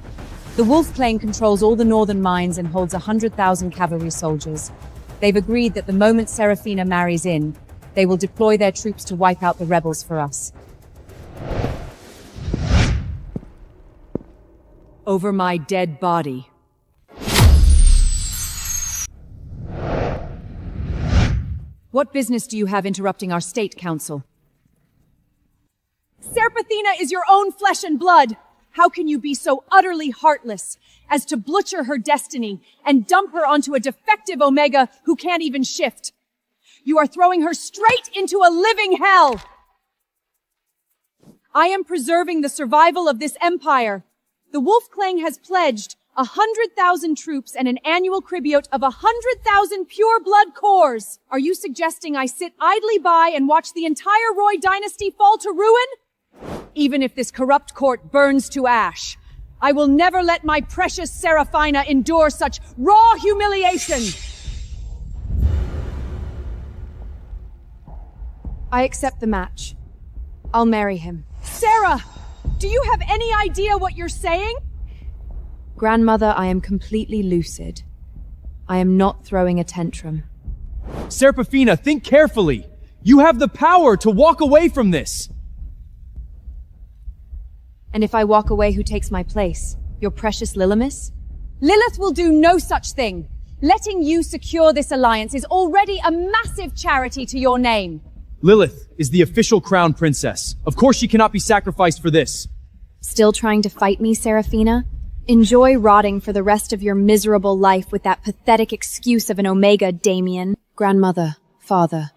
The Wolf clan controls all the northern mines and holds 100,000 cavalry soldiers. They've agreed that the moment Seraphina marries in, they will deploy their troops to wipe out the rebels for us. Over my dead body. What business do you have interrupting our state council? Seraphina is your own flesh and blood. How can you be so utterly heartless as to butcher her destiny and dump her onto a defective Omega who can't even shift? You are throwing her straight into a living hell. I am preserving the survival of this empire. The Wolf Clan has pledged 100,000 troops and an annual tribute of 100,000 pure blood cores. Are you suggesting I sit idly by and watch the entire Roy dynasty fall to ruin? Even if this corrupt court burns to ash, I will never let my precious Seraphina endure such raw humiliation. I accept the match. I'll marry him. Sarah, do you have any idea what you're saying? Grandmother, I am completely lucid. I am not throwing a tantrum. Seraphina, think carefully. You have the power to walk away from this. And if I walk away, who takes my place? Your precious Lilimus? Lilith will do no such thing. Letting you secure this alliance is already a massive charity to your name. Lilith is the official crown princess. Of course she cannot be sacrificed for this. Still trying to fight me, Seraphina? Enjoy rotting for the rest of your miserable life with that pathetic excuse of an Omega, Damien. Grandmother, father,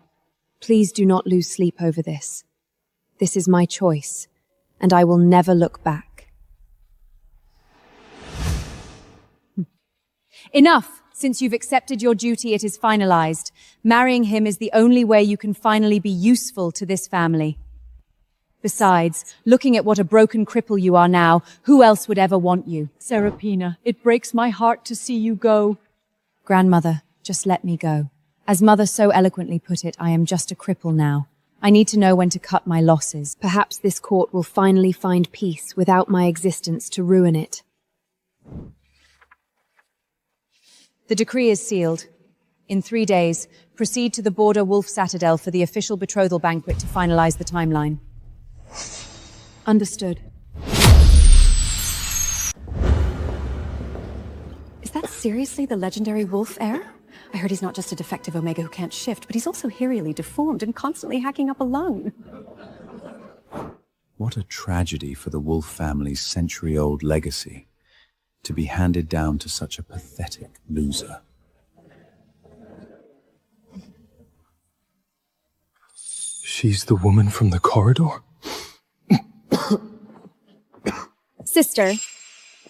please do not lose sleep over this. This is my choice, and I will never look back. Enough! Since you've accepted your duty, it is finalized. Marrying him is the only way you can finally be useful to this family. Besides, looking at what a broken cripple you are now, who else would ever want you? Serafina, it breaks my heart to see you go. Grandmother, just let me go. As Mother so eloquently put it, I am just a cripple now. I need to know when to cut my losses. Perhaps this court will finally find peace without my existence to ruin it. The decree is sealed. In 3 days, proceed to the border Wolf Citadel for the official betrothal banquet to finalize the timeline. Understood. Is that seriously the legendary Wolf heir? I heard he's not just a defective Omega who can't shift, but he's also herially deformed and constantly hacking up a lung. What a tragedy for the Wolf family's century-old legacy, to be handed down to such a pathetic loser. She's the woman from the corridor? Sister,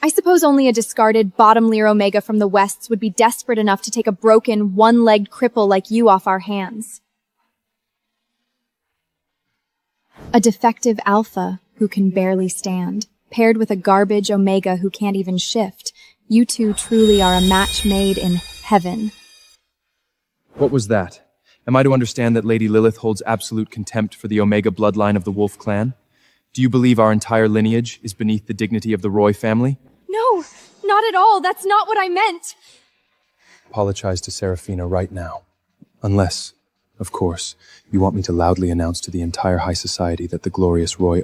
I suppose only a discarded bottom-leer Omega from the Wests would be desperate enough to take a broken, one-legged cripple like you off our hands. A defective Alpha who can barely stand, paired with a garbage Omega who can't even shift. You two truly are a match made in heaven. What was that? Am I to understand that Lady Lilith holds absolute contempt for the Omega bloodline of the Wolf clan? Do you believe our entire lineage is beneath the dignity of the Roy family? No, not at all. That's not what I meant. Apologize to Serafina right now. Unless, of course, you want me to loudly announce to the entire high society that the glorious Roy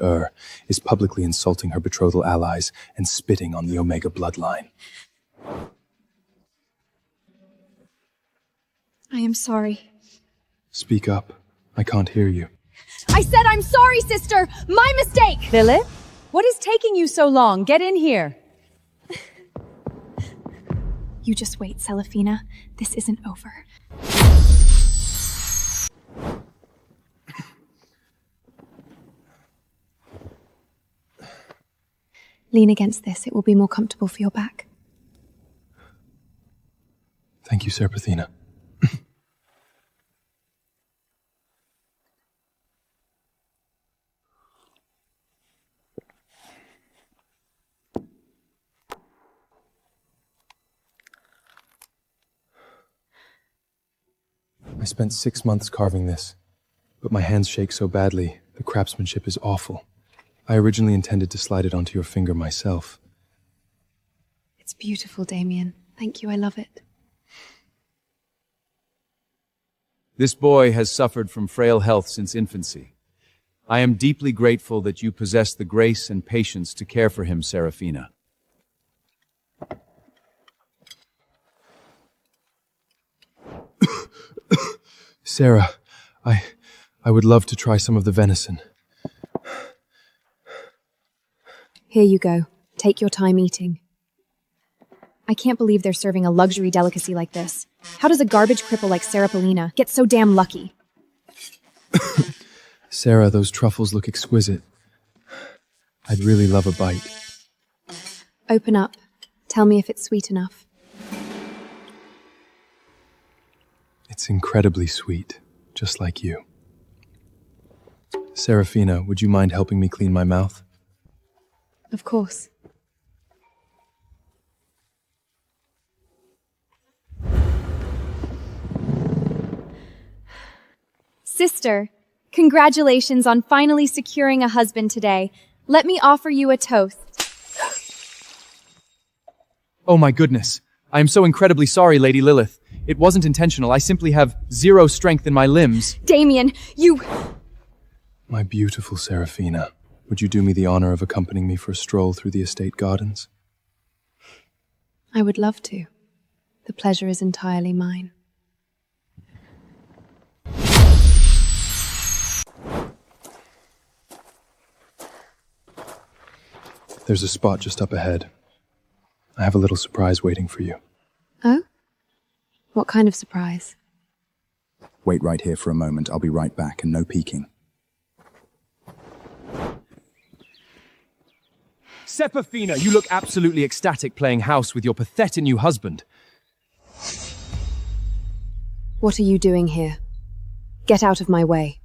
is publicly insulting her betrothal allies and spitting on the Omega bloodline. I am sorry. Speak up. I can't hear you. I said I'm sorry, sister! My mistake! Lilith? What is taking you so long? Get in here. You just wait, Celafina. This isn't over. Lean against this. It will be more comfortable for your back. Thank you, Serafina. I spent 6 months carving this, but my hands shake so badly, the craftsmanship is awful. I originally intended to slide it onto your finger myself. It's beautiful, Damien. Thank you, I love it. This boy has suffered from frail health since infancy. I am deeply grateful that you possess the grace and patience to care for him, Serafina. Sarah, I would love to try some of the venison. Here you go. Take your time eating. I can't believe they're serving a luxury delicacy like this. How does a garbage cripple like Sarah Polina get so damn lucky? Sarah, those truffles look exquisite. I'd really love a bite. Open up. Tell me if it's sweet enough. It's incredibly sweet, just like you. Serafina, would you mind helping me clean my mouth? Of course. Sister, congratulations on finally securing a husband today. Let me offer you a toast. Oh my goodness. I am so incredibly sorry, Lady Lilith. It wasn't intentional. I simply have zero strength in my limbs. Damien, you... My beautiful Serafina, would you do me the honor of accompanying me for a stroll through the estate gardens? I would love to. The pleasure is entirely mine. There's a spot just up ahead. I have a little surprise waiting for you. Oh? What kind of surprise? Wait right here for a moment. I'll be right back, and no peeking. Sepafina, you look absolutely ecstatic playing house with your pathetic new husband. What are you doing here? Get out of my way.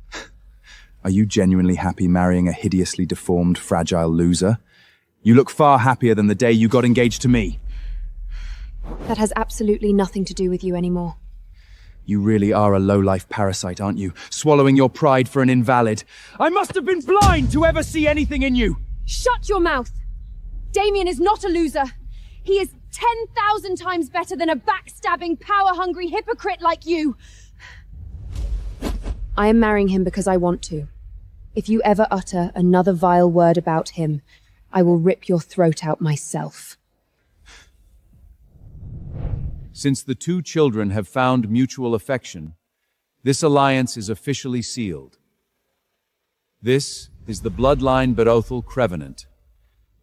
Are you genuinely happy marrying a hideously deformed, fragile loser? You look far happier than the day you got engaged to me. That has absolutely nothing to do with you anymore. You really are a low-life parasite, aren't you? Swallowing your pride for an invalid. I must have been blind to ever see anything in you! Shut your mouth! Damien is not a loser. He is 10,000 times better than a backstabbing, power-hungry hypocrite like you. I am marrying him because I want to. If you ever utter another vile word about him, I will rip your throat out myself. Since the two children have found mutual affection, this alliance is officially sealed. This is the bloodline betrothal covenant,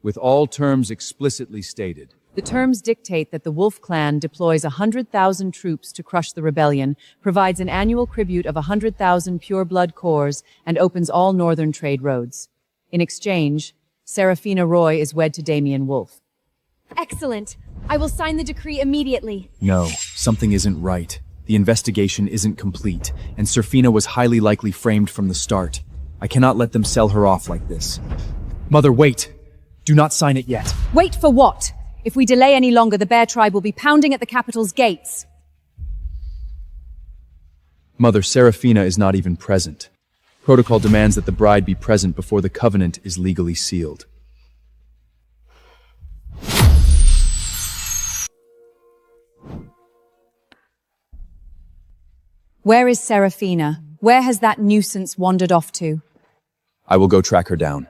with all terms explicitly stated. The terms dictate that the Wolf clan deploys 100,000 troops to crush the rebellion, provides an annual tribute of 100,000 pure-blood cores, and opens all northern trade roads. In exchange, Serafina Roy is wed to Damien Wolf. Excellent. I will sign the decree immediately. No, something isn't right. The investigation isn't complete, and Serafina was highly likely framed from the start. I cannot let them sell her off like this. Mother, wait! Do not sign it yet. Wait for what? If we delay any longer, the Bear Tribe will be pounding at the capital's gates. Mother, Serafina is not even present. Protocol demands that the bride be present before the covenant is legally sealed. Where is Serafina? Where has that nuisance wandered off to? I will go track her down.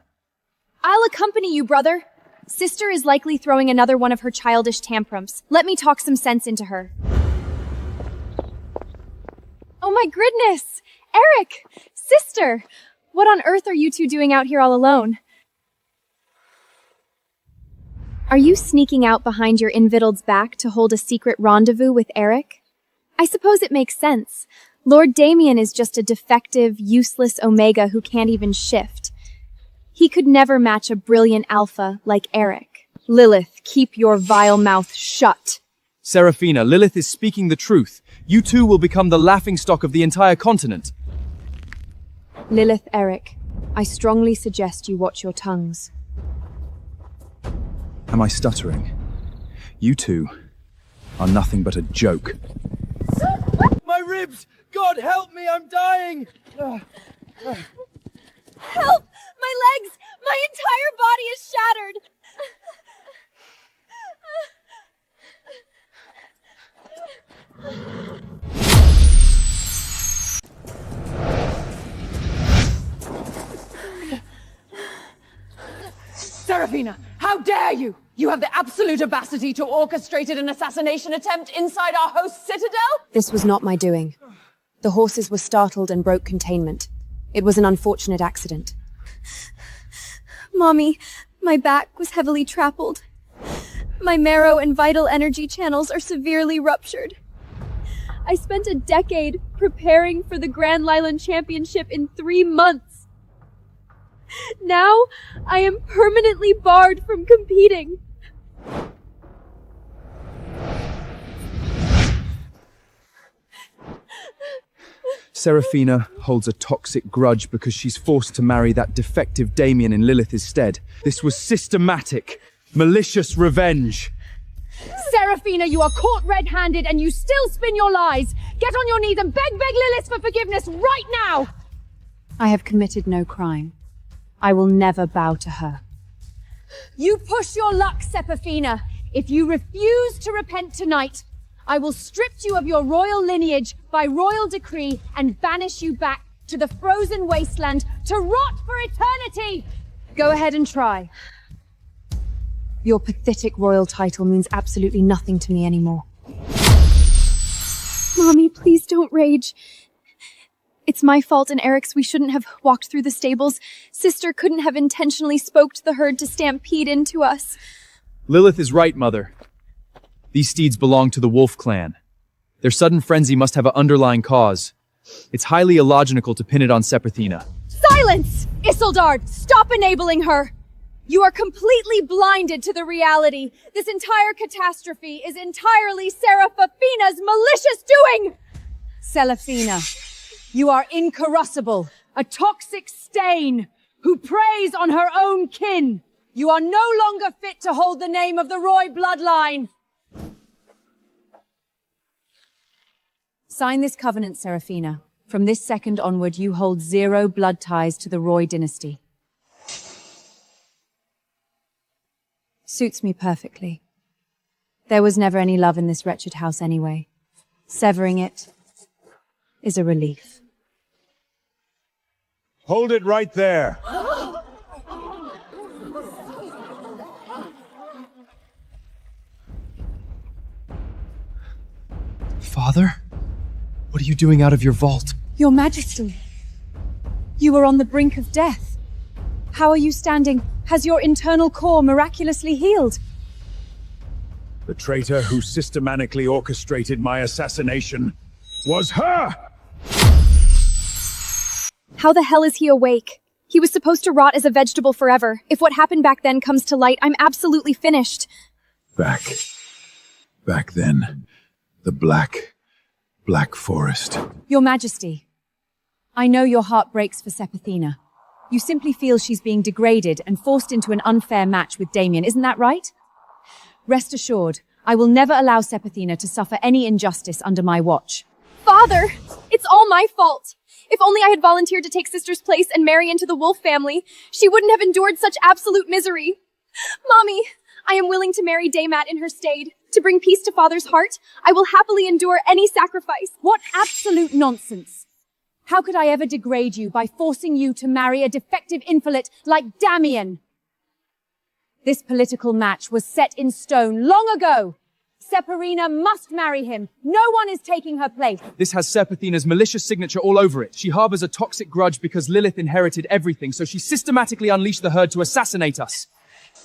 I'll accompany you, brother. Sister is likely throwing another one of her childish tantrums. Let me talk some sense into her. Oh my goodness! Eric! Sister! What on earth are you two doing out here all alone? Are you sneaking out behind your invittled's back to hold a secret rendezvous with Eric? I suppose it makes sense. Lord Damien is just a defective, useless Omega who can't even shift. He could never match a brilliant alpha like Eric. Lilith, keep your vile mouth shut. Serafina, Lilith is speaking the truth. You two will become the laughingstock of the entire continent. Lilith, Eric, I strongly suggest you watch your tongues. Am I stuttering? You two are nothing but a joke. My ribs! God help me, I'm dying! Help! My legs! My entire body is shattered! Serafina, how dare you! You have the absolute audacity to orchestrate an assassination attempt inside our host's citadel? This was not my doing. The horses were startled and broke containment. It was an unfortunate accident. Mommy, my back was heavily trampled. My marrow and vital energy channels are severely ruptured. I spent a decade preparing for the Grand Lylan Championship in 3 months. Now, I am permanently barred from competing. Serafina holds a toxic grudge because she's forced to marry that defective Damien in Lilith's stead. This was systematic, malicious revenge. Serafina, you are caught red-handed and you still spin your lies. Get on your knees and beg Lilith for forgiveness right now! I have committed no crime. I will never bow to her. You push your luck, Serafina. If you refuse to repent tonight, I will strip you of your royal lineage by royal decree and banish you back to the frozen wasteland to rot for eternity! Go ahead and try. Your pathetic royal title means absolutely nothing to me anymore. Mommy, please don't rage. It's my fault and Eric's. We shouldn't have walked through the stables. Sister couldn't have intentionally spoked the herd to stampede into us. Lilith is right, Mother. These steeds belong to the Wolf clan. Their sudden frenzy must have an underlying cause. It's highly illogical to pin it on Sepethina. Silence! Isildard, stop enabling her! You are completely blinded to the reality. This entire catastrophe is entirely Seraphina's malicious doing! Seraphina, you are incorruptible. A toxic stain who preys on her own kin. You are no longer fit to hold the name of the Roy bloodline. Sign this covenant, Seraphina. From this second onward, you hold 0 blood ties to the Roy dynasty. Suits me perfectly. There was never any love in this wretched house anyway. Severing it is a relief. Hold it right there. Father? What are you doing out of your vault? Your Majesty, you were on the brink of death. How are you standing? Has your internal core miraculously healed? The traitor who systematically orchestrated my assassination was her! How the hell is he awake? He was supposed to rot as a vegetable forever. If what happened back then comes to light, I'm absolutely finished. Back then, the Black Forest. Your Majesty, I know your heart breaks for Sepethina. You simply feel she's being degraded and forced into an unfair match with Damien, isn't that right? Rest assured, I will never allow Sepethina to suffer any injustice under my watch. Father! It's all my fault! If only I had volunteered to take Sister's place and marry into the Wolf family, she wouldn't have endured such absolute misery. Mommy, I am willing to marry Daymat in her stead. To bring peace to Father's heart, I will happily endure any sacrifice. What absolute nonsense! How could I ever degrade you by forcing you to marry a defective invalid like Damien? This political match was set in stone long ago. Sepethina must marry him. No one is taking her place. This has Sepethina's malicious signature all over it. She harbors a toxic grudge because Lilith inherited everything, so she systematically unleashed the herd to assassinate us.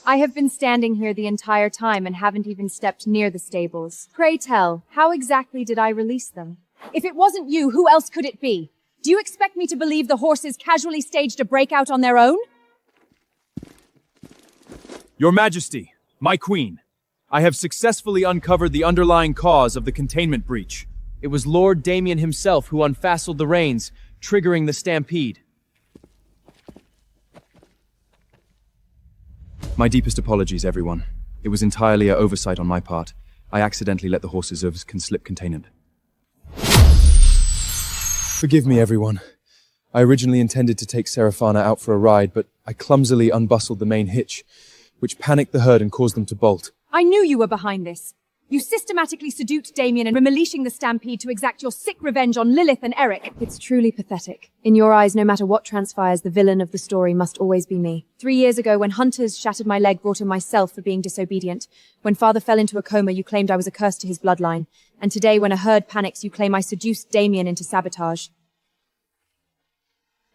I have been standing here the entire time and haven't even stepped near the stables. Pray tell, how exactly did I release them? If it wasn't you, who else could it be? Do you expect me to believe the horses casually staged a breakout on their own? Your Majesty, my queen, I have successfully uncovered the underlying cause of the containment breach. It was Lord Damien himself who unfastened the reins, triggering the stampede. My deepest apologies, everyone. It was entirely an oversight on my part. I accidentally let the horses slip containment. Forgive me, everyone. I originally intended to take Seraphina out for a ride, but I clumsily unbustled the main hitch, which panicked the herd and caused them to bolt. I knew you were behind this. You systematically seduced Damien and were unleashing the stampede to exact your sick revenge on Lilith and Eric. It's truly pathetic. In your eyes, no matter what transpires, the villain of the story must always be me. 3 years ago, when hunters shattered my leg, brought in myself for being disobedient. When father fell into a coma, you claimed I was a curse to his bloodline. And today, when a herd panics, you claim I seduced Damien into sabotage.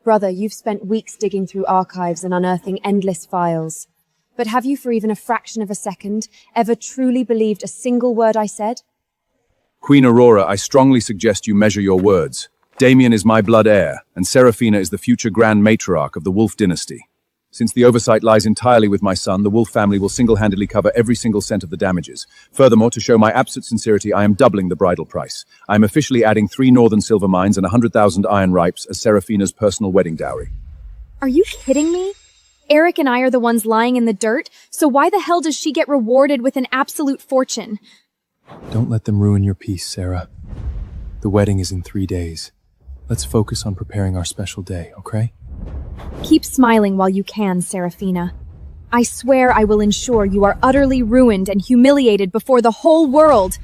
Brother, you've spent weeks digging through archives and unearthing endless files. But have you, for even a fraction of a second, ever truly believed a single word I said? Queen Aurora, I strongly suggest you measure your words. Damien is my blood heir, and Seraphina is the future Grand Matriarch of the Wolf dynasty. Since the oversight lies entirely with my son, the Wolf family will single-handedly cover every single cent of the damages. Furthermore, to show my absolute sincerity, I am doubling the bridal price. I am officially adding 3 northern silver mines and 100,000 iron ripes as Seraphina's personal wedding dowry. Are you kidding me? Eric and I are the ones lying in the dirt, so why the hell does she get rewarded with an absolute fortune? Don't let them ruin your peace, Sarah. The wedding is in 3 days. Let's focus on preparing our special day, okay? Keep smiling while you can, Seraphina. I swear I will ensure you are utterly ruined and humiliated before the whole world.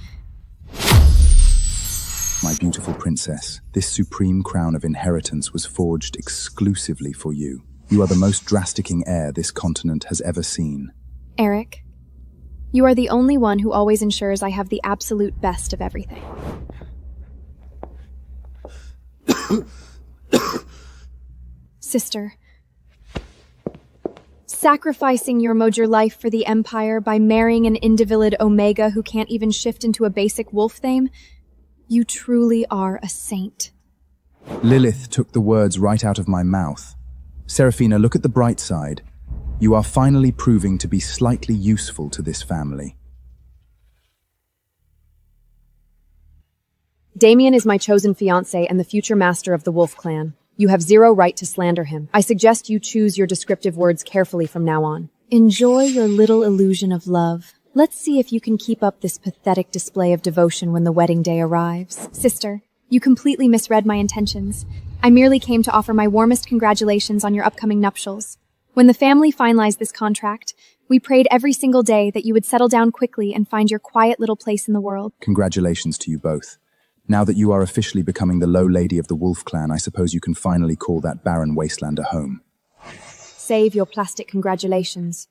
My beautiful princess, this supreme crown of inheritance was forged exclusively for you. You are the most drastic heir this continent has ever seen. Eric, you are the only one who always ensures I have the absolute best of everything. Sister. Sacrificing your Mojer life for the Empire by marrying an invalid Omega who can't even shift into a basic wolf thame? You truly are a saint. Lilith took the words right out of my mouth. Seraphina, look at the bright side. You are finally proving to be slightly useful to this family. Damien is my chosen fiancé and the future master of the Wolf Clan. You have zero right to slander him. I suggest you choose your descriptive words carefully from now on. Enjoy your little illusion of love. Let's see if you can keep up this pathetic display of devotion when the wedding day arrives. Sister, you completely misread my intentions. I merely came to offer my warmest congratulations on your upcoming nuptials. When the family finalized this contract, we prayed every single day that you would settle down quickly and find your quiet little place in the world. Congratulations to you both. Now that you are officially becoming the Low Lady of the Wolf Clan, I suppose you can finally call that barren wasteland a home. Save your plastic congratulations.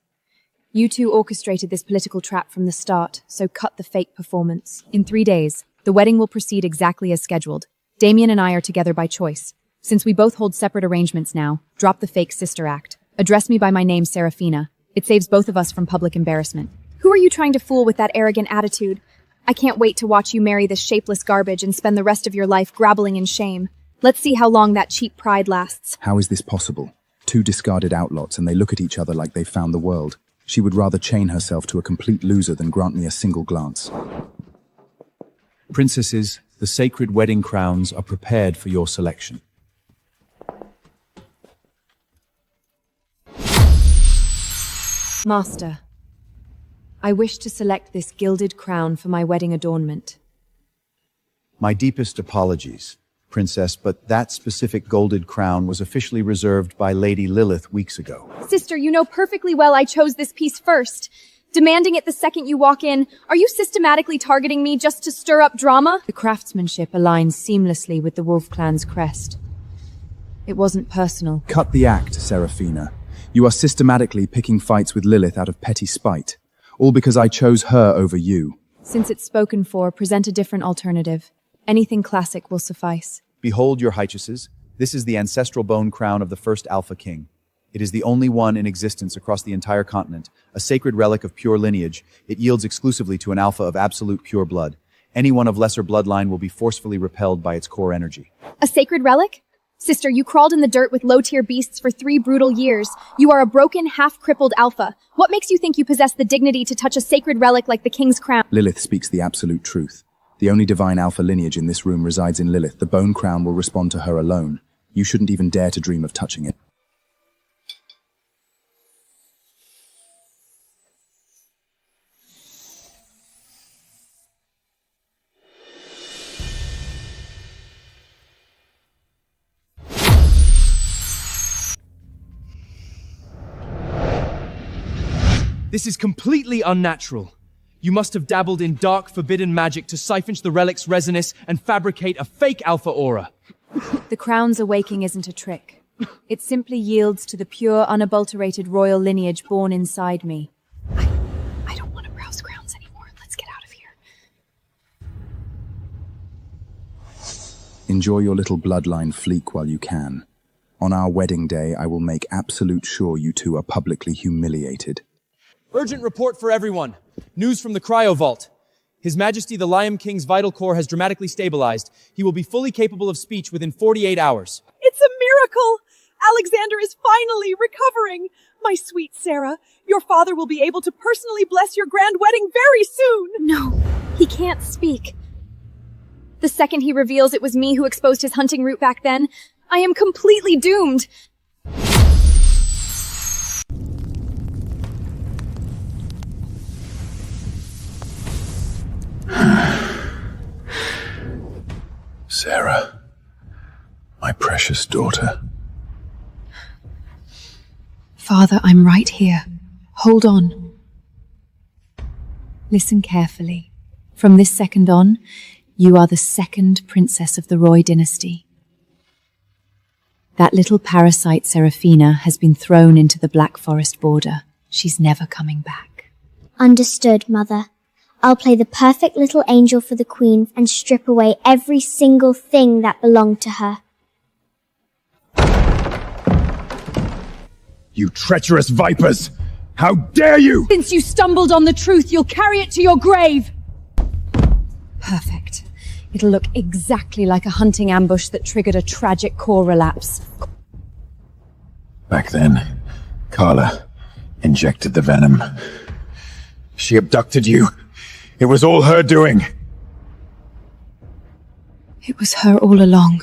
You two orchestrated this political trap from the start, so cut the fake performance. In 3 days, the wedding will proceed exactly as scheduled. Damien and I are together by choice. Since we both hold separate arrangements now, drop the fake sister act. Address me by my name, Seraphina. It saves both of us from public embarrassment. Who are you trying to fool with that arrogant attitude? I can't wait to watch you marry this shapeless garbage and spend the rest of your life groveling in shame. Let's see how long that cheap pride lasts. How is this possible? Two discarded outlaws, and they look at each other like they've found the world. She would rather chain herself to a complete loser than grant me a single glance. Princesses, the sacred wedding crowns are prepared for your selection. Master, I wish to select this gilded crown for my wedding adornment. My deepest apologies, Princess, but that specific golded crown was officially reserved by Lady Lilith weeks ago. Sister, you know perfectly well I chose this piece first. Demanding it the second you walk in, are you systematically targeting me just to stir up drama? The craftsmanship aligns seamlessly with the Wolf Clan's crest. It wasn't personal. Cut the act, Seraphina. You are systematically picking fights with Lilith out of petty spite. All because I chose her over you. Since it's spoken for, present a different alternative. Anything classic will suffice. Behold, your highnesses. This is the ancestral bone crown of the first Alpha King. It is the only one in existence across the entire continent, a sacred relic of pure lineage. It yields exclusively to an alpha of absolute pure blood. Anyone of lesser bloodline will be forcefully repelled by its core energy. A sacred relic? Sister, you crawled in the dirt with low-tier beasts for 3 brutal years. You are a broken, half-crippled alpha. What makes you think you possess the dignity to touch a sacred relic like the king's crown? Lilith speaks the absolute truth. The only divine alpha lineage in this room resides in Lilith. The bone crown will respond to her alone. You shouldn't even dare to dream of touching it. This is completely unnatural. You must have dabbled in dark, forbidden magic to siphon the relic's resonance and fabricate a fake alpha aura. The crown's awaking isn't a trick. It simply yields to the pure, unadulterated royal lineage born inside me. I don't want to browse crowns anymore. Let's get out of here. Enjoy your little bloodline fleek while you can. On our wedding day, I will make absolute sure you two are publicly humiliated. Urgent report for everyone. News from the Cryo Vault. His Majesty the Lion King's vital core has dramatically stabilized. He will be fully capable of speech within 48 hours. It's a miracle! Alexander is finally recovering! My sweet Sarah, your father will be able to personally bless your grand wedding very soon! No, he can't speak. The second he reveals it was me who exposed his hunting route back then, I am completely doomed. Sarah, my precious daughter. Father, I'm right here. Hold on. Listen carefully. From this second on, you are the second princess of the Roy dynasty. That little parasite, Seraphina, has been thrown into the Black Forest border. She's never coming back. Understood, Mother. I'll play the perfect little angel for the Queen and strip away every single thing that belonged to her. You treacherous vipers! How dare you! Since you stumbled on the truth, you'll carry it to your grave! Perfect. It'll look exactly like a hunting ambush that triggered a tragic core relapse. Back then, Carla injected the venom. She abducted you. It was all her doing. It was her all along.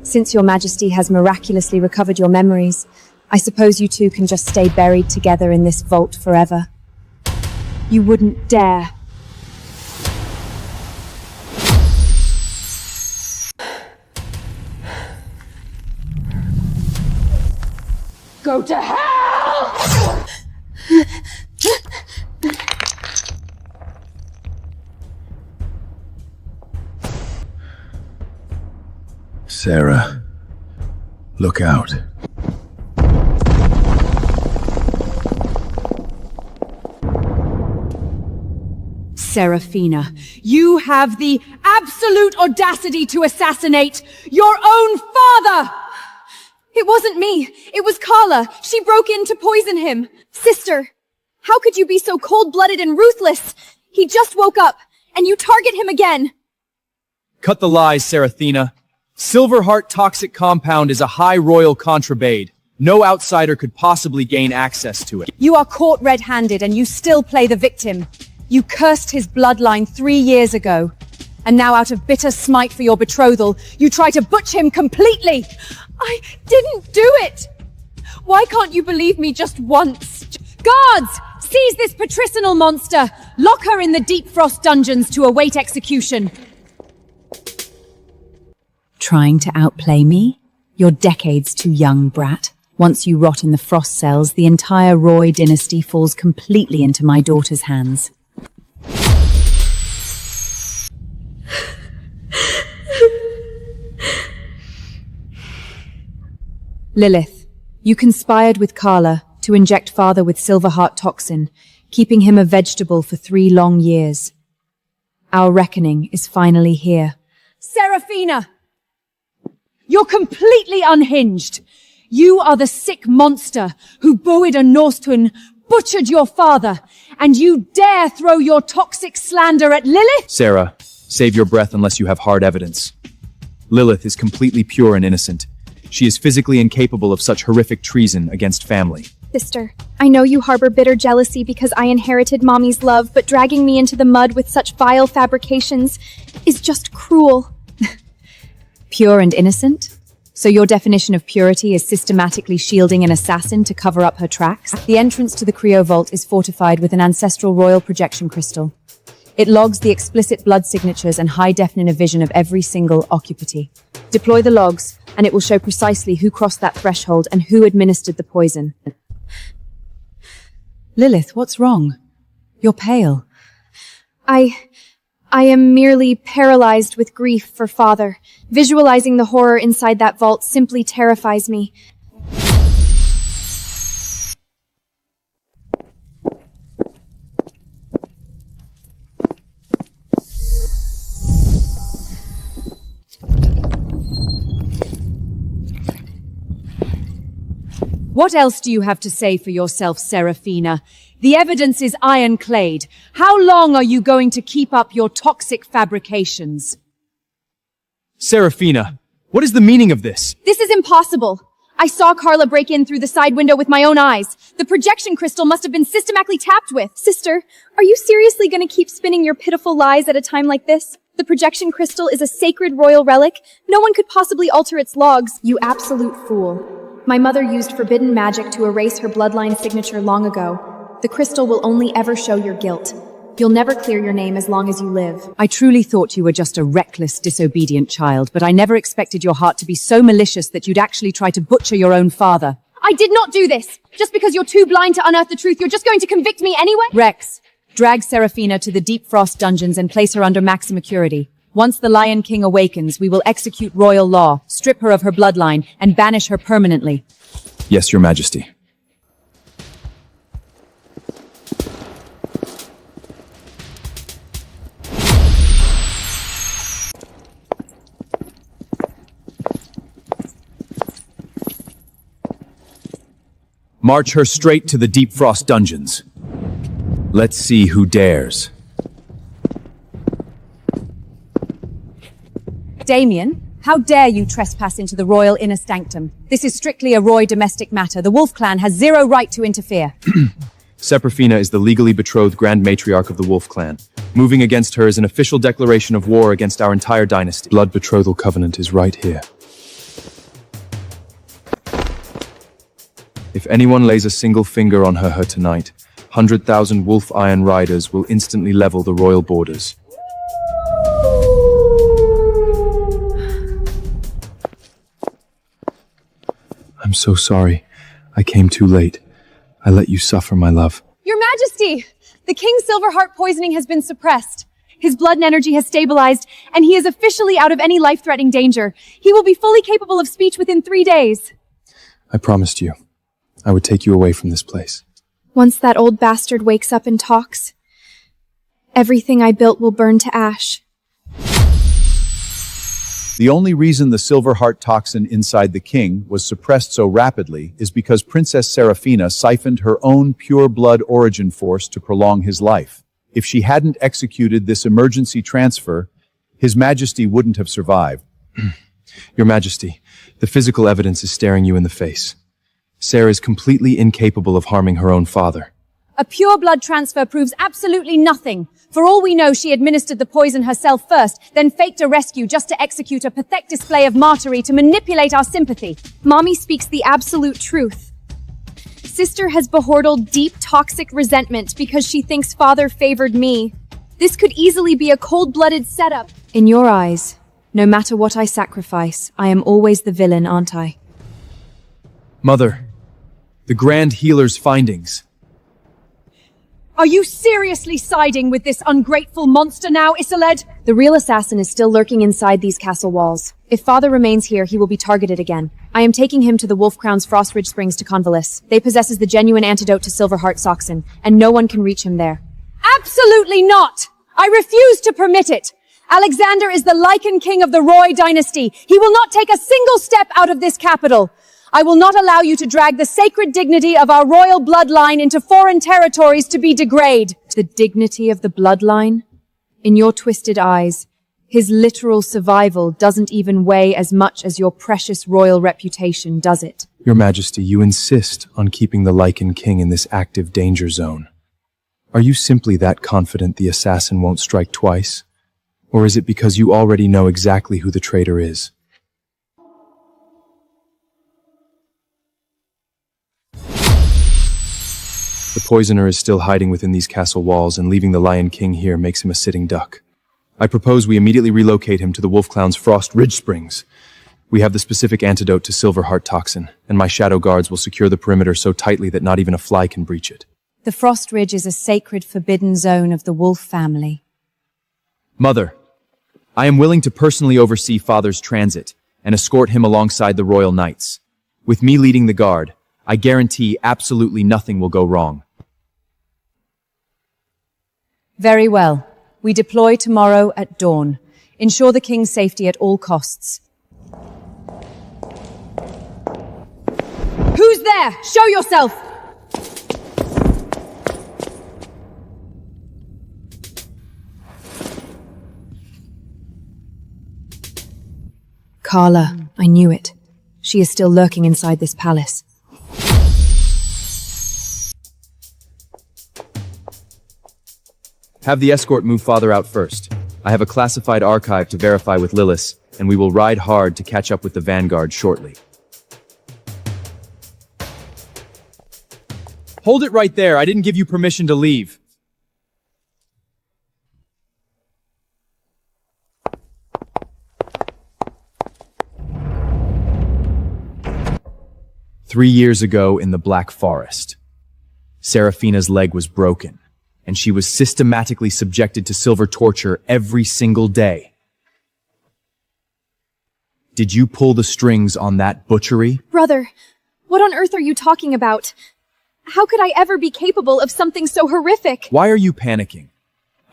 Since your Majesty has miraculously recovered your memories, I suppose you two can just stay buried together in this vault forever. You wouldn't dare. Go to hell! Sarah, look out. Seraphina, you have the absolute audacity to assassinate your own father! It wasn't me. It was Carla. She broke in to poison him. Sister, how could you be so cold-blooded and ruthless? He just woke up, and you target him again. Cut the lies, Seraphina. Silverheart toxic compound is a high royal contraband. No outsider could possibly gain access to it. You are caught red-handed and you still play the victim. You cursed his bloodline 3 years ago. And now out of bitter smite for your betrothal, you try to butch him completely. I didn't do it! Why can't you believe me just once? Guards! Seize this patricinal monster! Lock her in the deep frost dungeons to await execution. Trying to outplay me? You're decades too young, brat. Once you rot in the frost cells, the entire Roy dynasty falls completely into my daughter's hands. Lilith, you conspired with Carla to inject father with Silverheart toxin, keeping him a vegetable for 3 long years. Our reckoning is finally here. Seraphina! You're completely unhinged! You are the sick monster who buoyed a Norstun, butchered your father, and you dare throw your toxic slander at Lilith? Sarah, save your breath unless you have hard evidence. Lilith is completely pure and innocent. She is physically incapable of such horrific treason against family. Sister, I know you harbor bitter jealousy because I inherited Mommy's love, but dragging me into the mud with such vile fabrications is just cruel. Pure and innocent? So your definition of purity is systematically shielding an assassin to cover up her tracks? The entrance to the Cryo Vault is fortified with an ancestral royal projection crystal. It logs the explicit blood signatures and high-definition vision of every single occupant. Deploy the logs, and it will show precisely who crossed that threshold and who administered the poison. Lilith, what's wrong? You're pale. I am merely paralyzed with grief for father. Visualizing the horror inside that vault simply terrifies me. What else do you have to say for yourself, Seraphina? The evidence is ironclad. How long are you going to keep up your toxic fabrications? Seraphina, what is the meaning of this? This is impossible. I saw Carla break in through the side window with my own eyes. The projection crystal must have been systematically tapped with. Sister, are you seriously going to keep spinning your pitiful lies at a time like this? The projection crystal is a sacred royal relic. No one could possibly alter its logs. You absolute fool. My mother used forbidden magic to erase her bloodline signature long ago. The crystal will only ever show your guilt. You'll never clear your name as long as you live. I truly thought you were just a reckless, disobedient child, but I never expected your heart to be so malicious that you'd actually try to butcher your own father. I did not do this! Just because you're too blind to unearth the truth, you're just going to convict me anyway? Rex, drag Seraphina to the Deep Frost dungeons and place her under maximum security. Once the Lion King awakens, we will execute royal law, strip her of her bloodline, and banish her permanently. Yes, Your Majesty. March her straight to the Deep Frost dungeons. Let's see who dares. Damien, how dare you trespass into the royal inner sanctum? This is strictly a Roy domestic matter. The Wolf clan has zero right to interfere. Seraphina is the legally betrothed Grand Matriarch of the Wolf clan. Moving against her is an official declaration of war against our entire dynasty. Blood betrothal covenant is right here. If anyone lays a single finger on her tonight, 100,000 Wolf Iron Riders will instantly level the royal borders. I'm so sorry. I came too late. I let you suffer, my love. Your Majesty! The King's Silverheart poisoning has been suppressed. His blood and energy has stabilized, and he is officially out of any life-threatening danger. He will be fully capable of speech within 3 days. I promised you. I would take you away from this place. Once that old bastard wakes up and talks, everything I built will burn to ash. The only reason the silver heart toxin inside the king was suppressed so rapidly is because Princess Seraphina siphoned her own pure blood origin force to prolong his life. If she hadn't executed this emergency transfer, His Majesty wouldn't have survived. Your Majesty, the physical evidence is staring you in the face. Sarah is completely incapable of harming her own father. A pure blood transfer proves absolutely nothing. For all we know, she administered the poison herself first, then faked a rescue just to execute a pathetic display of martyrdom to manipulate our sympathy. Mommy speaks the absolute truth. Sister has behordled deep toxic resentment because she thinks father favored me. This could easily be a cold-blooded setup. In your eyes, no matter what I sacrifice, I am always the villain, aren't I? Mother, the Grand Healer's findings. Are you seriously siding with this ungrateful monster now, Exiled? The real assassin is still lurking inside these castle walls. If father remains here, he will be targeted again. I am taking him to the Wolf Crown's Frost Ridge Springs to convalesce. They possesses the genuine antidote to Silverheart Soxon, and no one can reach him there. Absolutely not! I refuse to permit it! Alexander is the Lycan King of the Roy dynasty. He will not take a single step out of this capital. I will not allow you to drag the sacred dignity of our royal bloodline into foreign territories to be degraded. The dignity of the bloodline? In your twisted eyes, his literal survival doesn't even weigh as much as your precious royal reputation, does it? Your Majesty, you insist on keeping the Lycan King in this active danger zone. Are you simply that confident the assassin won't strike twice? Or is it because you already know exactly who the traitor is? The poisoner is still hiding within these castle walls, and leaving the Lion King here makes him a sitting duck. I propose we immediately relocate him to the Wolf Clown's Frost Ridge Springs. We have the specific antidote to Silverheart Toxin, and my shadow guards will secure the perimeter so tightly that not even a fly can breach it. The Frost Ridge is a sacred, forbidden zone of the Wolf family. Mother, I am willing to personally oversee Father's transit and escort him alongside the Royal Knights. With me leading the guard, I guarantee absolutely nothing will go wrong. Very well. We deploy tomorrow at dawn. Ensure the king's safety at all costs. Who's there? Show yourself! Carla, I knew it. She is still lurking inside this palace. Have the escort move Father out first. I have a classified archive to verify with Lilith, and we will ride hard to catch up with the Vanguard shortly. Hold it right there. I didn't give you permission to leave. "3 years ago in the Black Forest, Seraphina's leg was broken, and she was systematically subjected to silver torture every single day. Did you pull the strings on that butchery?" Brother, what on earth are you talking about? How could I ever be capable of something so horrific? Why are you panicking?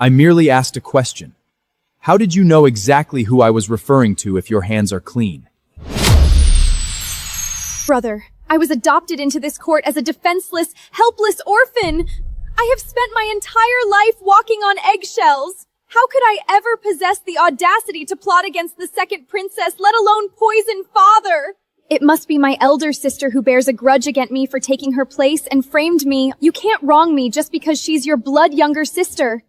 I merely asked a question. How did you know exactly who I was referring to if your hands are clean? Brother, I was adopted into this court as a defenseless, helpless orphan. I have spent my entire life walking on eggshells. How could I ever possess the audacity to plot against the second princess, let alone poison father? It must be my elder sister who bears a grudge against me for taking her place and framed me. You can't wrong me just because she's your blood younger sister.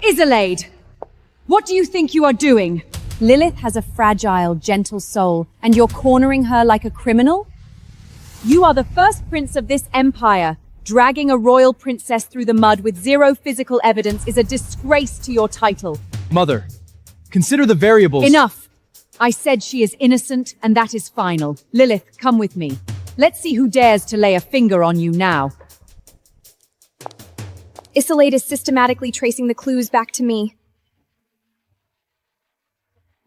Exiled! What do you think you are doing? Lilith has a fragile, gentle soul, and you're cornering her like a criminal? You are the first prince of this empire. Dragging a royal princess through the mud with zero physical evidence is a disgrace to your title. Mother, consider the variables. Enough! I said she is innocent, and that is final. Lilith, come with me. Let's see who dares to lay a finger on you now. Exiled is systematically tracing the clues back to me.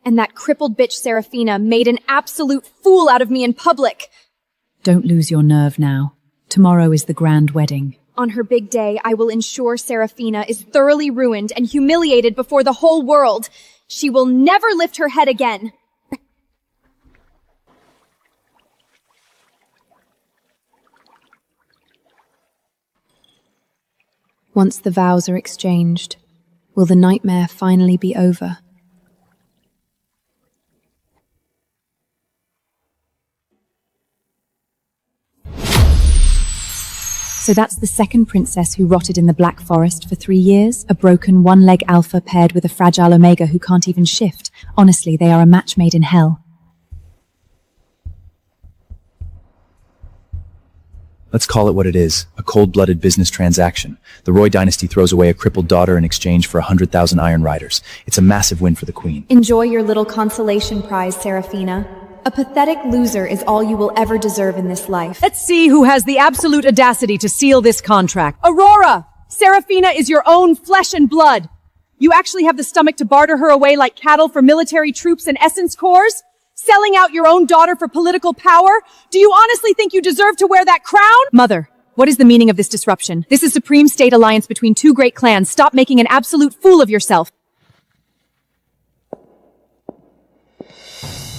And that crippled bitch Seraphina made an absolute fool out of me in public. Don't lose your nerve now. Tomorrow is the grand wedding. On her big day, I will ensure Seraphina is thoroughly ruined and humiliated before the whole world. She will never lift her head again. Once the vows are exchanged, will the nightmare finally be over? So that's the second princess who rotted in the Black Forest for 3 years? A broken one-leg alpha paired with a fragile omega who can't even shift. Honestly, they are a match made in hell. Let's call it what it is, a cold-blooded business transaction. The Roy dynasty throws away a crippled daughter in exchange for 100,000 Iron Riders. It's a massive win for the Queen. Enjoy your little consolation prize, Seraphina. A pathetic loser is all you will ever deserve in this life. Let's see who has the absolute audacity to seal this contract. Aurora! Seraphina is your own flesh and blood. You actually have the stomach to barter her away like cattle for military troops and essence cores? Selling out your own daughter for political power? Do you honestly think you deserve to wear that crown? Mother, what is the meaning of this disruption? This is supreme state alliance between two great clans. Stop making an absolute fool of yourself.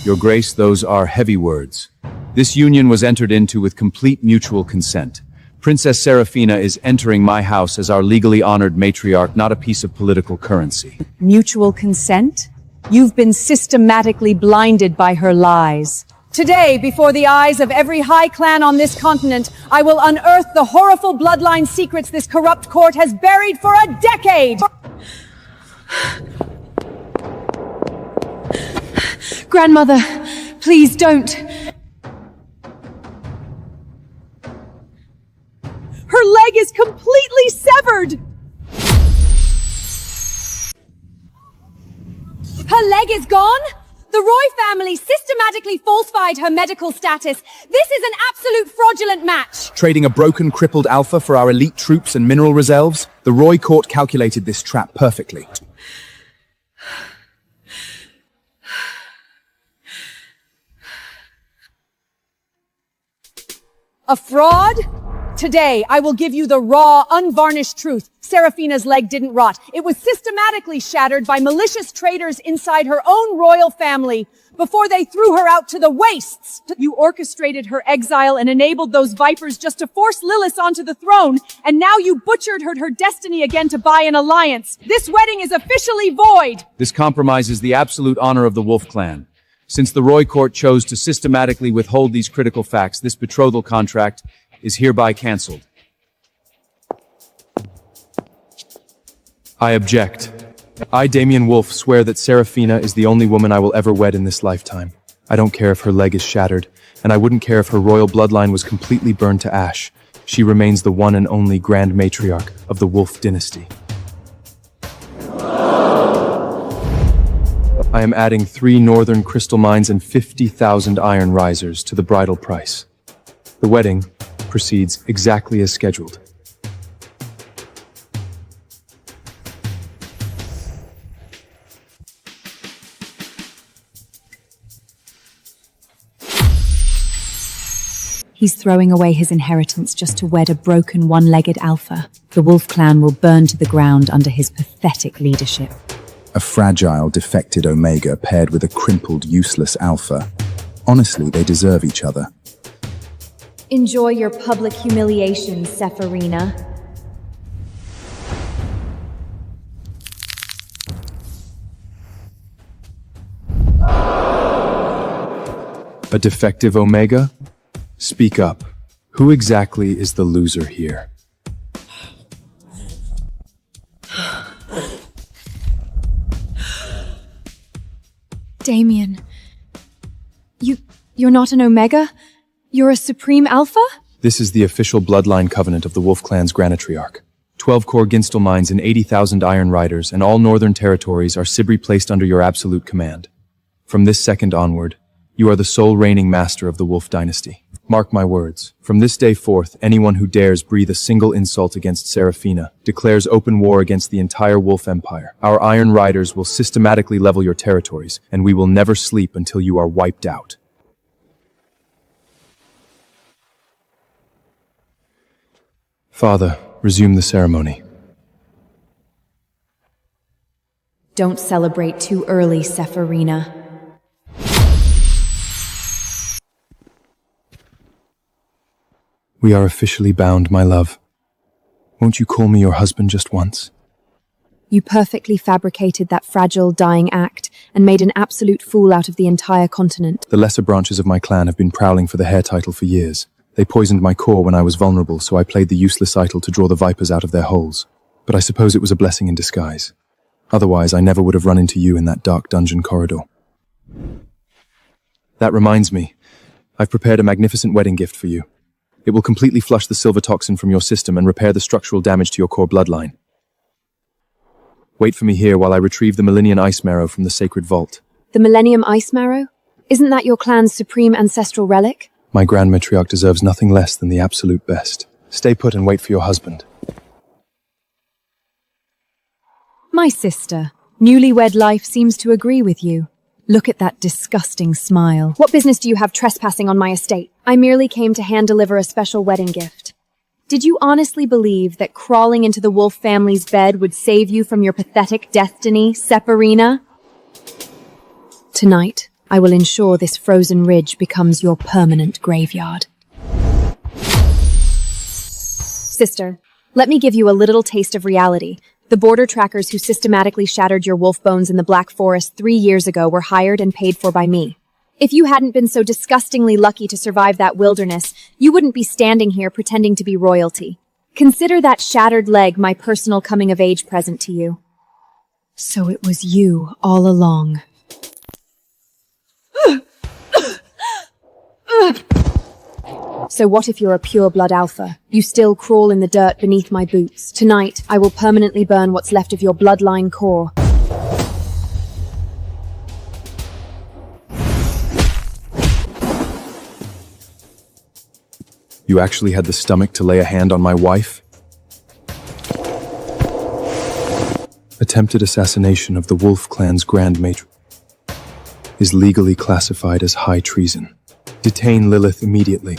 Your Grace, those are heavy words. This union was entered into with complete mutual consent. Princess Seraphina is entering my house as our legally honored matriarch, not a piece of political currency. Mutual consent? You've been systematically blinded by her lies. Today, before the eyes of every high clan on this continent, I will unearth the horrible bloodline secrets this corrupt court has buried for a decade! Grandmother, please don't. Her leg is completely severed! Her leg is gone? The Roy family systematically falsified her medical status. This is an absolute fraudulent match. Trading a broken, crippled alpha for our elite troops and mineral reserves? The Roy court calculated this trap perfectly. A fraud? Today, I will give you the raw, unvarnished truth. Seraphina's leg didn't rot. It was systematically shattered by malicious traitors inside her own royal family before they threw her out to the wastes. You orchestrated her exile and enabled those vipers just to force Lilith onto the throne, and now you butchered her destiny again to buy an alliance. This wedding is officially void! This compromises the absolute honor of the Wolf clan. Since the Roy court chose to systematically withhold these critical facts, this betrothal contract is hereby cancelled. I object. I, Damian Wolf, swear that Seraphina is the only woman I will ever wed in this lifetime. I don't care if her leg is shattered, and I wouldn't care if her royal bloodline was completely burned to ash. She remains the one and only grand matriarch of the Wolf dynasty. I am adding 3 northern crystal mines and 50,000 iron risers to the bridal price. The wedding proceeds exactly as scheduled. He's throwing away his inheritance just to wed a broken one-legged alpha. The Wolf clan will burn to the ground under his pathetic leadership. A fragile, defected Omega paired with a crippled, useless Alpha. Honestly, they deserve each other. Enjoy your public humiliation, Sephirina. A defective Omega? Speak up. Who exactly is the loser here? Damien. You're not an Omega? You're a Supreme Alpha? This is the official bloodline covenant of the Wolf Clan's Granitriarch. 12 core Ginstel mines and 80,000 Iron Riders and all northern territories are Sibri placed under your absolute command. From this second onward, you are the sole reigning master of the Wolf dynasty. Mark my words. From this day forth, anyone who dares breathe a single insult against Seraphina declares open war against the entire Wolf Empire. Our Iron Riders will systematically level your territories, and we will never sleep until you are wiped out. Father, resume the ceremony. Don't celebrate too early, Sephirina. We are officially bound, my love. Won't you call me your husband just once? You perfectly fabricated that fragile, dying act and made an absolute fool out of the entire continent. The lesser branches of my clan have been prowling for the hair title for years. They poisoned my core when I was vulnerable, so I played the useless idol to draw the vipers out of their holes. But I suppose it was a blessing in disguise. Otherwise, I never would have run into you in that dark dungeon corridor. That reminds me, I've prepared a magnificent wedding gift for you. It will completely flush the silver toxin from your system and repair the structural damage to your core bloodline. Wait for me here while I retrieve the Millennium Ice Marrow from the sacred vault. The Millennium Ice Marrow? Isn't that your clan's supreme ancestral relic? My Grand Matriarch deserves nothing less than the absolute best. Stay put and wait for your husband. My sister, newlywed life seems to agree with you. Look at that disgusting smile. What business do you have trespassing on my estate? I merely came to hand-deliver a special wedding gift. Did you honestly believe that crawling into the Wolf family's bed would save you from your pathetic destiny, Sephirina? Tonight, I will ensure this frozen ridge becomes your permanent graveyard. Sister, let me give you a little taste of reality. The border trackers who systematically shattered your wolf bones in the Black Forest 3 years ago were hired and paid for by me. If you hadn't been so disgustingly lucky to survive that wilderness, you wouldn't be standing here pretending to be royalty. Consider that shattered leg my personal coming-of-age present to you. So it was you all along. So what if you're a pure-blood alpha? You still crawl in the dirt beneath my boots. Tonight, I will permanently burn what's left of your bloodline core. You actually had the stomach to lay a hand on my wife? Attempted assassination of the Wolf Clan's Grand Matron is legally classified as high treason. Detain Lilith immediately.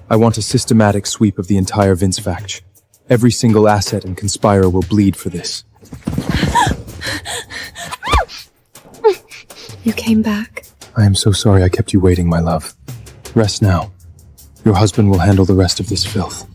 I want a systematic sweep of the entire Vince faction. Every single asset and conspirer will bleed for this. You came back. I am so sorry I kept you waiting, my love. Rest now. Your husband will handle the rest of this filth.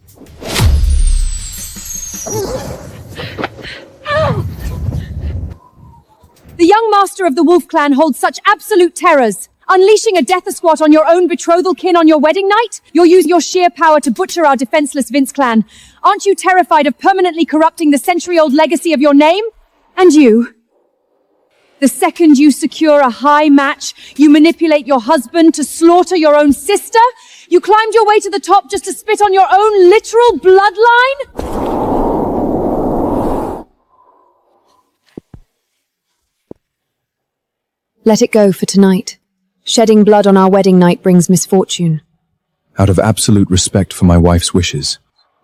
The young master of the Wolf Clan holds such absolute terrors. Unleashing a death squad on your own betrothal kin on your wedding night? You'll use your sheer power to butcher our defenseless Vince clan. Aren't you terrified of permanently corrupting the century-old legacy of your name? And you? The second you secure a high match, you manipulate your husband to slaughter your own sister? You climbed your way to the top just to spit on your own literal bloodline? Let it go for tonight. Shedding blood on our wedding night brings misfortune. Out of absolute respect for my wife's wishes,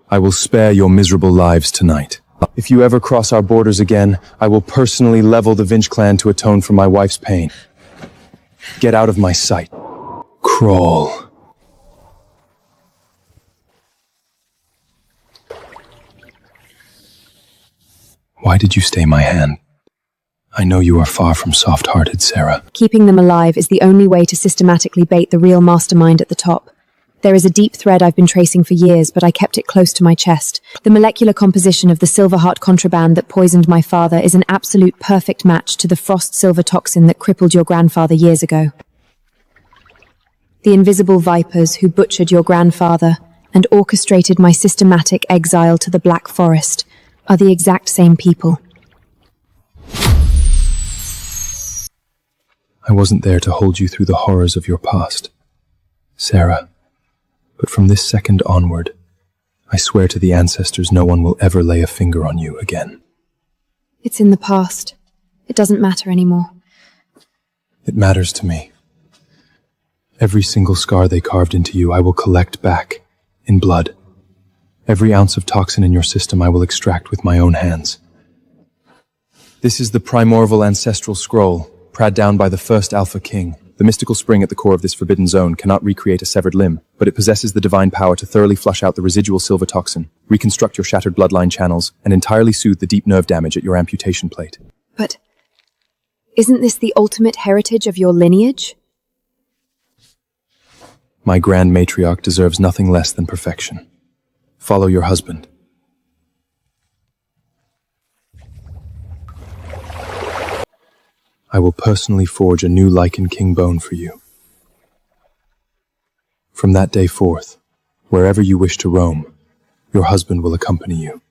I will spare your miserable lives tonight. If you ever cross our borders again, I will personally level the Vinch clan to atone for my wife's pain. Get out of my sight. Crawl. Why did you stay my hand? I know you are far from soft-hearted, Sarah. Keeping them alive is the only way to systematically bait the real mastermind at the top. There is a deep thread I've been tracing for years, but I kept it close to my chest. The molecular composition of the silver heart contraband that poisoned my father is an absolute perfect match to the frost silver toxin that crippled your grandfather years ago. The invisible vipers who butchered your grandfather and orchestrated my systematic exile to the Black Forest are the exact same people. I wasn't there to hold you through the horrors of your past, Sarah, but from this second onward, I swear to the ancestors no one will ever lay a finger on you again. It's in the past. It doesn't matter anymore. It matters to me. Every single scar they carved into you I will collect back, in blood. Every ounce of toxin in your system I will extract with my own hands. This is the primordial ancestral scroll, prad down by the first Alpha King. The mystical spring at the core of this forbidden zone cannot recreate a severed limb, but it possesses the divine power to thoroughly flush out the residual silver toxin, reconstruct your shattered bloodline channels, and entirely soothe the deep nerve damage at your amputation plate. But isn't this the ultimate heritage of your lineage? My grand matriarch deserves nothing less than perfection. Follow your husband. I will personally forge a new Lycan King bone for you. From that day forth, wherever you wish to roam, your husband will accompany you.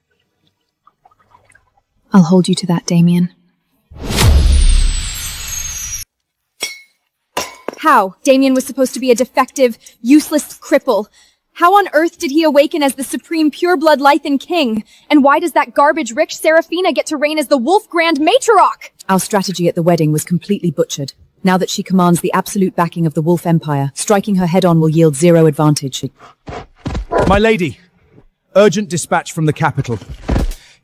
I'll hold you to that, Damien. How? Damien was supposed to be a defective, useless cripple. How on earth did he awaken as the supreme pureblood Lythan king? And why does that garbage-rich Seraphina get to reign as the Wolf Grand Matriarch? Our strategy at the wedding was completely butchered. Now that she commands the absolute backing of the Wolf Empire, striking her head-on will yield zero advantage. My lady, urgent dispatch from the capital.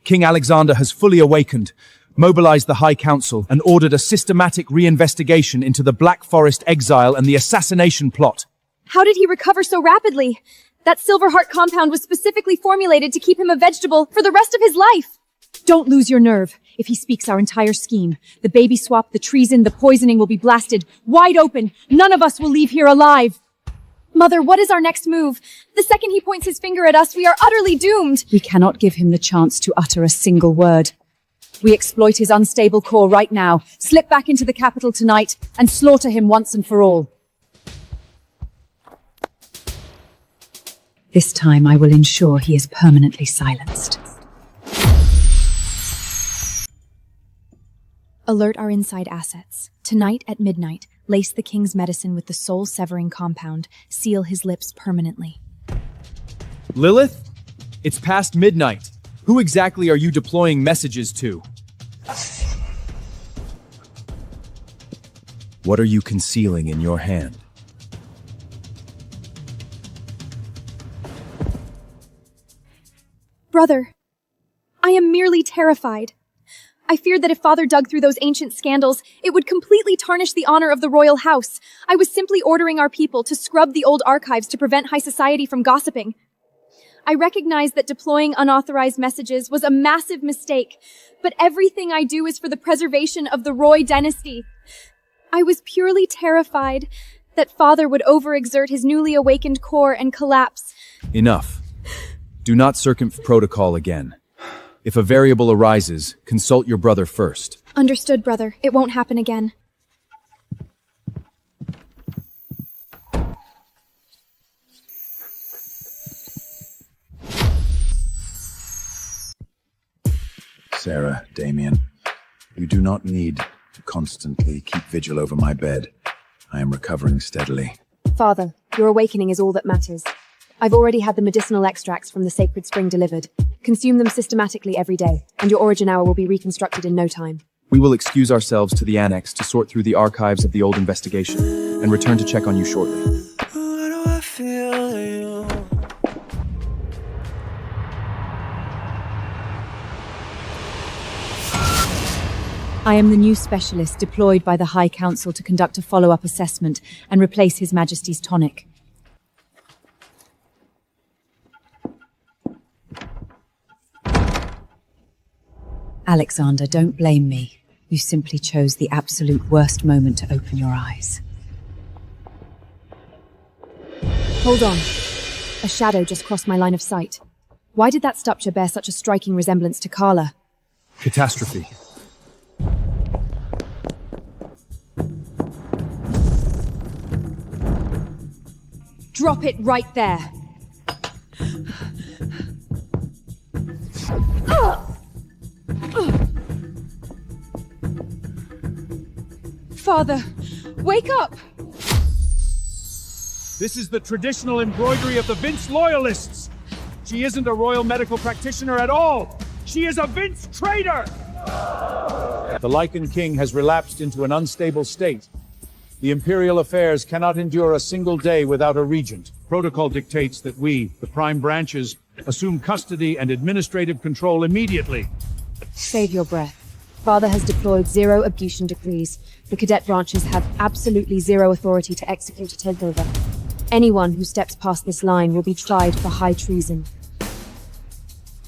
King Alexander has fully awakened, mobilized the High Council, and ordered a systematic reinvestigation into the Black Forest exile and the assassination plot. How did he recover so rapidly? That silver heart compound was specifically formulated to keep him a vegetable for the rest of his life. Don't lose your nerve. If he speaks our entire scheme, the baby swap, the treason, the poisoning will be blasted wide open. None of us will leave here alive. Mother, what is our next move? The second he points his finger at us, we are utterly doomed. We cannot give him the chance to utter a single word. We exploit his unstable core right now, slip back into the capital tonight, and slaughter him once and for all. This time I will ensure he is permanently silenced. Alert our inside assets. Tonight at midnight, lace the king's medicine with the soul-severing compound. Seal his lips permanently. Lilith? It's past midnight. Who exactly are you deploying messages to? What are you concealing in your hand? Brother, I am merely terrified. I feared that if Father dug through those ancient scandals, it would completely tarnish the honor of the royal house. I was simply ordering our people to scrub the old archives to prevent high society from gossiping. I recognize that deploying unauthorized messages was a massive mistake, but everything I do is for the preservation of the Roy dynasty. I was purely terrified that Father would overexert his newly awakened core and collapse. Enough. Do not circumvent protocol again. If a variable arises, consult your brother first. Understood, brother. It won't happen again. Sarah, Damien, you do not need to constantly keep vigil over my bed. I am recovering steadily. Father, your awakening is all that matters. I've already had the medicinal extracts from the sacred spring delivered. Consume them systematically every day, and your origin hour will be reconstructed in no time. We will excuse ourselves to the annex to sort through the archives of the old investigation, and return to check on you shortly. I am the new specialist deployed by the High Council to conduct a follow-up assessment and replace His Majesty's tonic. Alexander, don't blame me. You simply chose the absolute worst moment to open your eyes. Hold on. A shadow just crossed my line of sight. Why did that structure bear such a striking resemblance to Carla? Catastrophe. Drop it right there! Father, wake up! This is the traditional embroidery of the Vince loyalists! She isn't a royal medical practitioner at all! She is a Vince traitor! The Lycan King has relapsed into an unstable state. The Imperial affairs cannot endure a single day without a regent. Protocol dictates that we, the prime branches, assume custody and administrative control immediately. Save your breath. Father has deployed 0 abduction decrees. The cadet branches have absolutely 0 authority to execute a takeover. Anyone who steps past this line will be tried for high treason.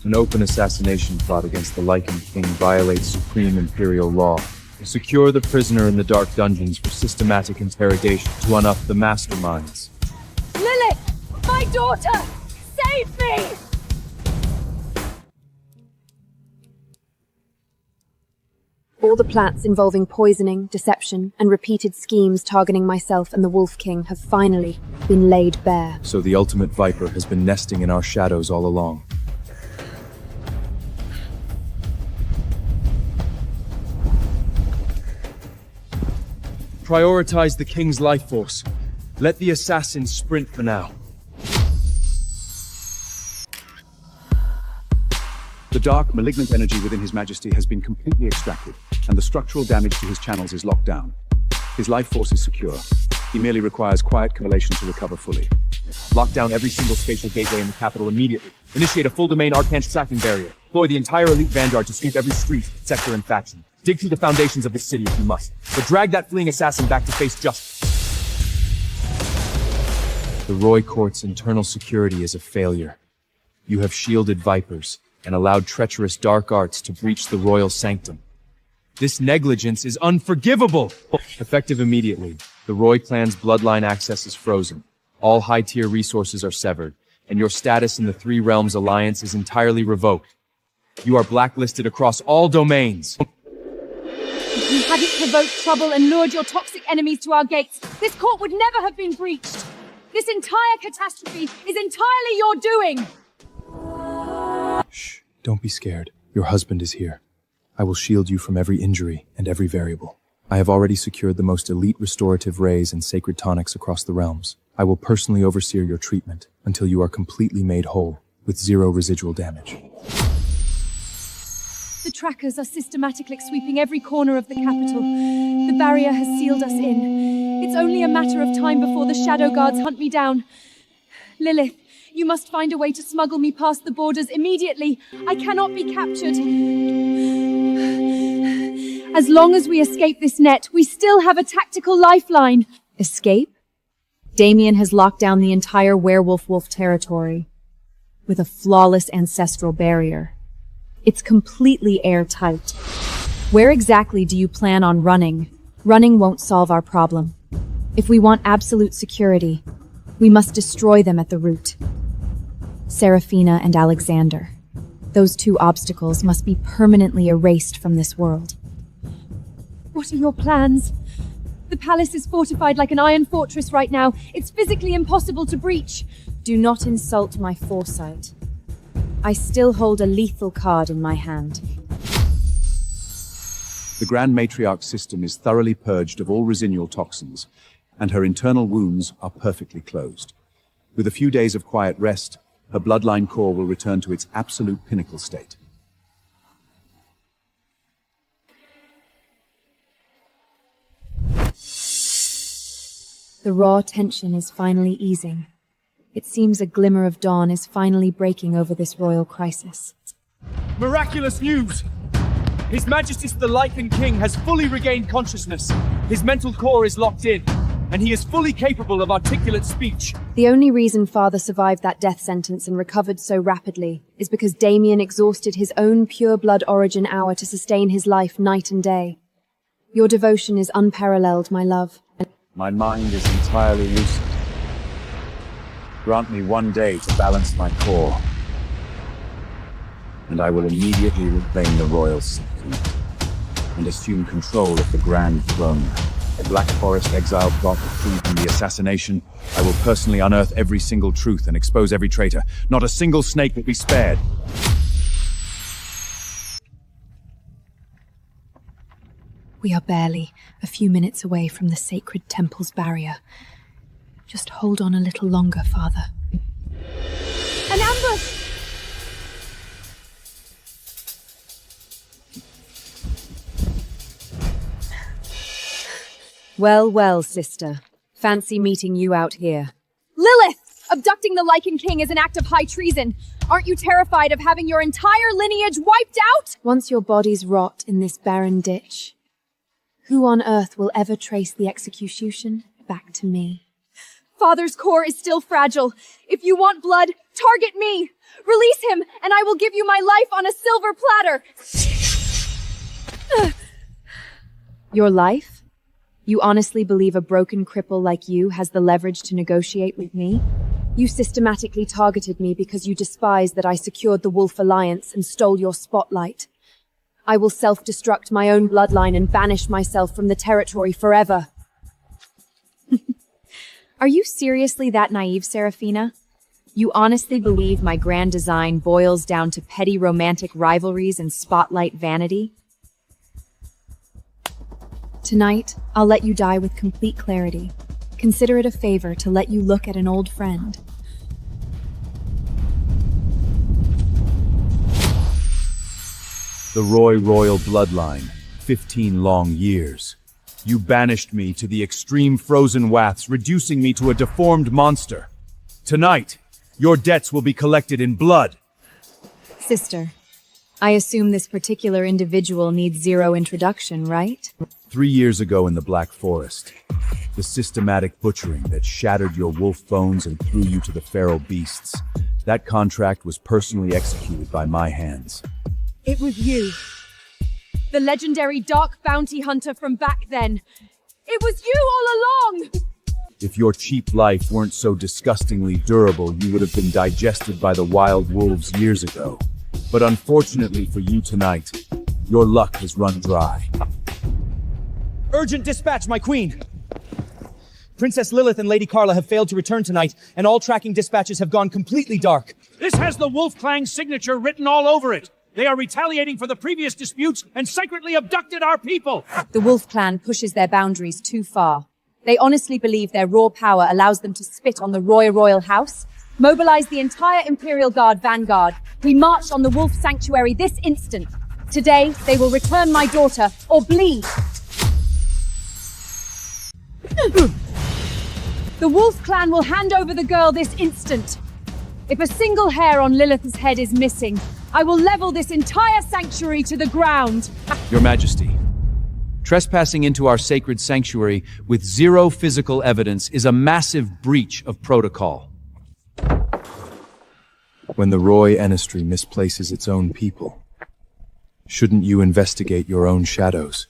An open assassination plot against the Lycan King violates supreme Imperial law. Secure the prisoner in the dark dungeons for systematic interrogation to unearth the masterminds. Lilith! My daughter! Save me! All the plans involving poisoning, deception, and repeated schemes targeting myself and the Wolf King have finally been laid bare. So the ultimate viper has been nesting in our shadows all along. Prioritize the King's life force. Let the assassins sprint for now. The dark, malignant energy within His Majesty has been completely extracted, and the structural damage to his channels is locked down. His life force is secure. He merely requires quiet correlation to recover fully. Lock down every single spatial gateway in the capital immediately. Initiate a full domain arcane tracking barrier. Deploy the entire elite vanguard to sweep every street, sector, and faction. Dig through the foundations of the city if you must, but drag that fleeing assassin back to face justice. The Roy Court's internal security is a failure. You have shielded vipers and allowed treacherous dark arts to breach the royal sanctum. This negligence is unforgivable! Effective immediately, the Roy clan's bloodline access is frozen. All high-tier resources are severed, and your status in the Three Realms Alliance is entirely revoked. You are blacklisted across all domains. If you hadn't provoked trouble and lured your toxic enemies to our gates, this court would never have been breached. This entire catastrophe is entirely your doing! Shh, don't be scared. Your husband is here. I will shield you from every injury and every variable. I have already secured the most elite restorative rays and sacred tonics across the realms. I will personally oversee your treatment until you are completely made whole, with 0 residual damage. The trackers are systematically sweeping every corner of the capital. The barrier has sealed us in. It's only a matter of time before the Shadow Guards hunt me down. Lilith, you must find a way to smuggle me past the borders immediately. I cannot be captured. As long as we escape this net, we still have a tactical lifeline. Escape? Damien has locked down the entire werewolf territory with a flawless ancestral barrier. It's completely airtight. Where exactly do you plan on running? Running won't solve our problem. If we want absolute security, we must destroy them at the root. Serafina and Alexander. Those 2 obstacles must be permanently erased from this world. What are your plans? The palace is fortified like an iron fortress right now. It's physically impossible to breach. Do not insult my foresight. I still hold a lethal card in my hand. The Grand Matriarch's system is thoroughly purged of all residual toxins, and her internal wounds are perfectly closed. With a few days of quiet rest, her bloodline core will return to its absolute pinnacle state. The raw tension is finally easing. It seems a glimmer of dawn is finally breaking over this royal crisis. Miraculous news! His Majesty the Lycan King has fully regained consciousness. His mental core is locked in, and he is fully capable of articulate speech. The only reason Father survived that death sentence and recovered so rapidly is because Damien exhausted his own pure blood origin hour to sustain his life night and day. Your devotion is unparalleled, my love. My mind is entirely lucid. Grant me one day to balance my core, and I will immediately reclaim the royal scepter and assume control of the Grand Throne. The Black Forest Exiled brought the truth from the assassination. I will personally unearth every single truth and expose every traitor. Not a single snake will be spared. We are barely a few minutes away from the sacred temple's barrier. Just hold on a little longer, Father. An ambush! Well, well, sister. Fancy meeting you out here. Lilith! Abducting the Lycan King is an act of high treason. Aren't you terrified of having your entire lineage wiped out? Once your bodies rot in this barren ditch, who on earth will ever trace the execution back to me? Father's core is still fragile. If you want blood, target me! Release him, and I will give you my life on a silver platter! Your life? You honestly believe a broken cripple like you has the leverage to negotiate with me? You systematically targeted me because you despised that I secured the Wolf Alliance and stole your spotlight. I will self-destruct my own bloodline and banish myself from the territory forever. Are you seriously that naive, Serafina? You honestly believe my grand design boils down to petty romantic rivalries and spotlight vanity? Tonight, I'll let you die with complete clarity. Consider it a favor to let you look at an old friend. The Roy royal bloodline, 15 long years. You banished me to the extreme frozen waths, reducing me to a deformed monster. Tonight, your debts will be collected in blood. Sister, I assume this particular individual needs zero introduction, right? 3 years ago in the Black Forest, the systematic butchering that shattered your wolf bones and threw you to the feral beasts. That contract was personally executed by my hands. It was you. The legendary dark bounty hunter from back then. It was you all along! If your cheap life weren't so disgustingly durable, you would have been digested by the wild wolves years ago. But unfortunately for you tonight, your luck has run dry. Urgent dispatch, my queen! Princess Lilith and Lady Carla have failed to return tonight, and all tracking dispatches have gone completely dark. This has the Wolf Clang's signature written all over it. They are retaliating for the previous disputes and secretly abducted our people. The Wolf Clan pushes their boundaries too far. They honestly believe their raw power allows them to spit on the royal house. Mobilize the entire Imperial Guard vanguard. We march on the Wolf Sanctuary this instant. Today, they will return my daughter, or bleed. The Wolf Clan will hand over the girl this instant. If a single hair on Lilith's head is missing, I will level this entire sanctuary to the ground. Your Majesty, trespassing into our sacred sanctuary with zero physical evidence is a massive breach of protocol. When the Roy Enestry misplaces its own people, shouldn't you investigate your own shadows?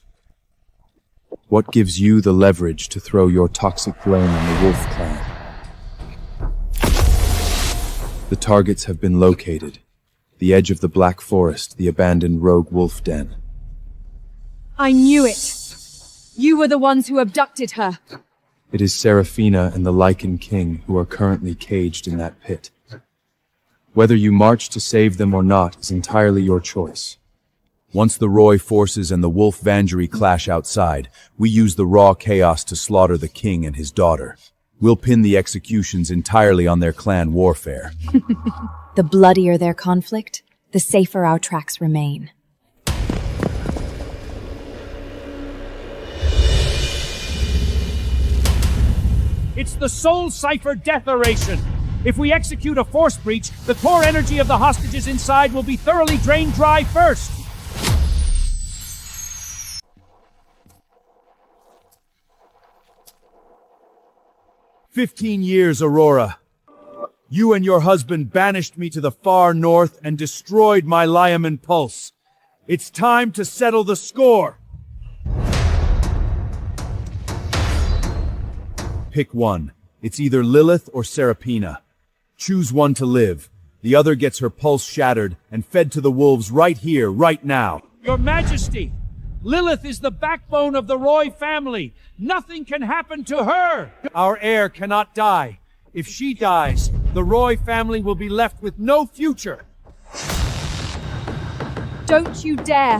What gives you the leverage to throw your toxic blame on the Wolf Clan? The targets have been located. The edge of the Black Forest, the abandoned rogue wolf den. I knew it. You were the ones who abducted her. It is Serafina and the Lycan King who are currently caged in that pit. Whether you march to save them or not is entirely your choice. Once the Roy forces and the Wolf Vangery clash outside, we use the raw chaos to slaughter the king and his daughter. We'll pin the executions entirely on their clan warfare. The bloodier their conflict, the safer our tracks remain. It's the Soul Cipher Death Oration. If we execute a force breach, the core energy of the hostages inside will be thoroughly drained dry first. "15 years, Aurora. You and your husband banished me to the far north and destroyed my Liaman pulse. It's time to settle the score." pick one. It's either Lilith or Serapina. Choose one to live. The other gets her pulse shattered and fed to the wolves right here, right now. Your Majesty, Lilith is the backbone of the Roy family. Nothing can happen to her. Our heir cannot die. If she dies, the Roy family will be left with no future. Don't you dare!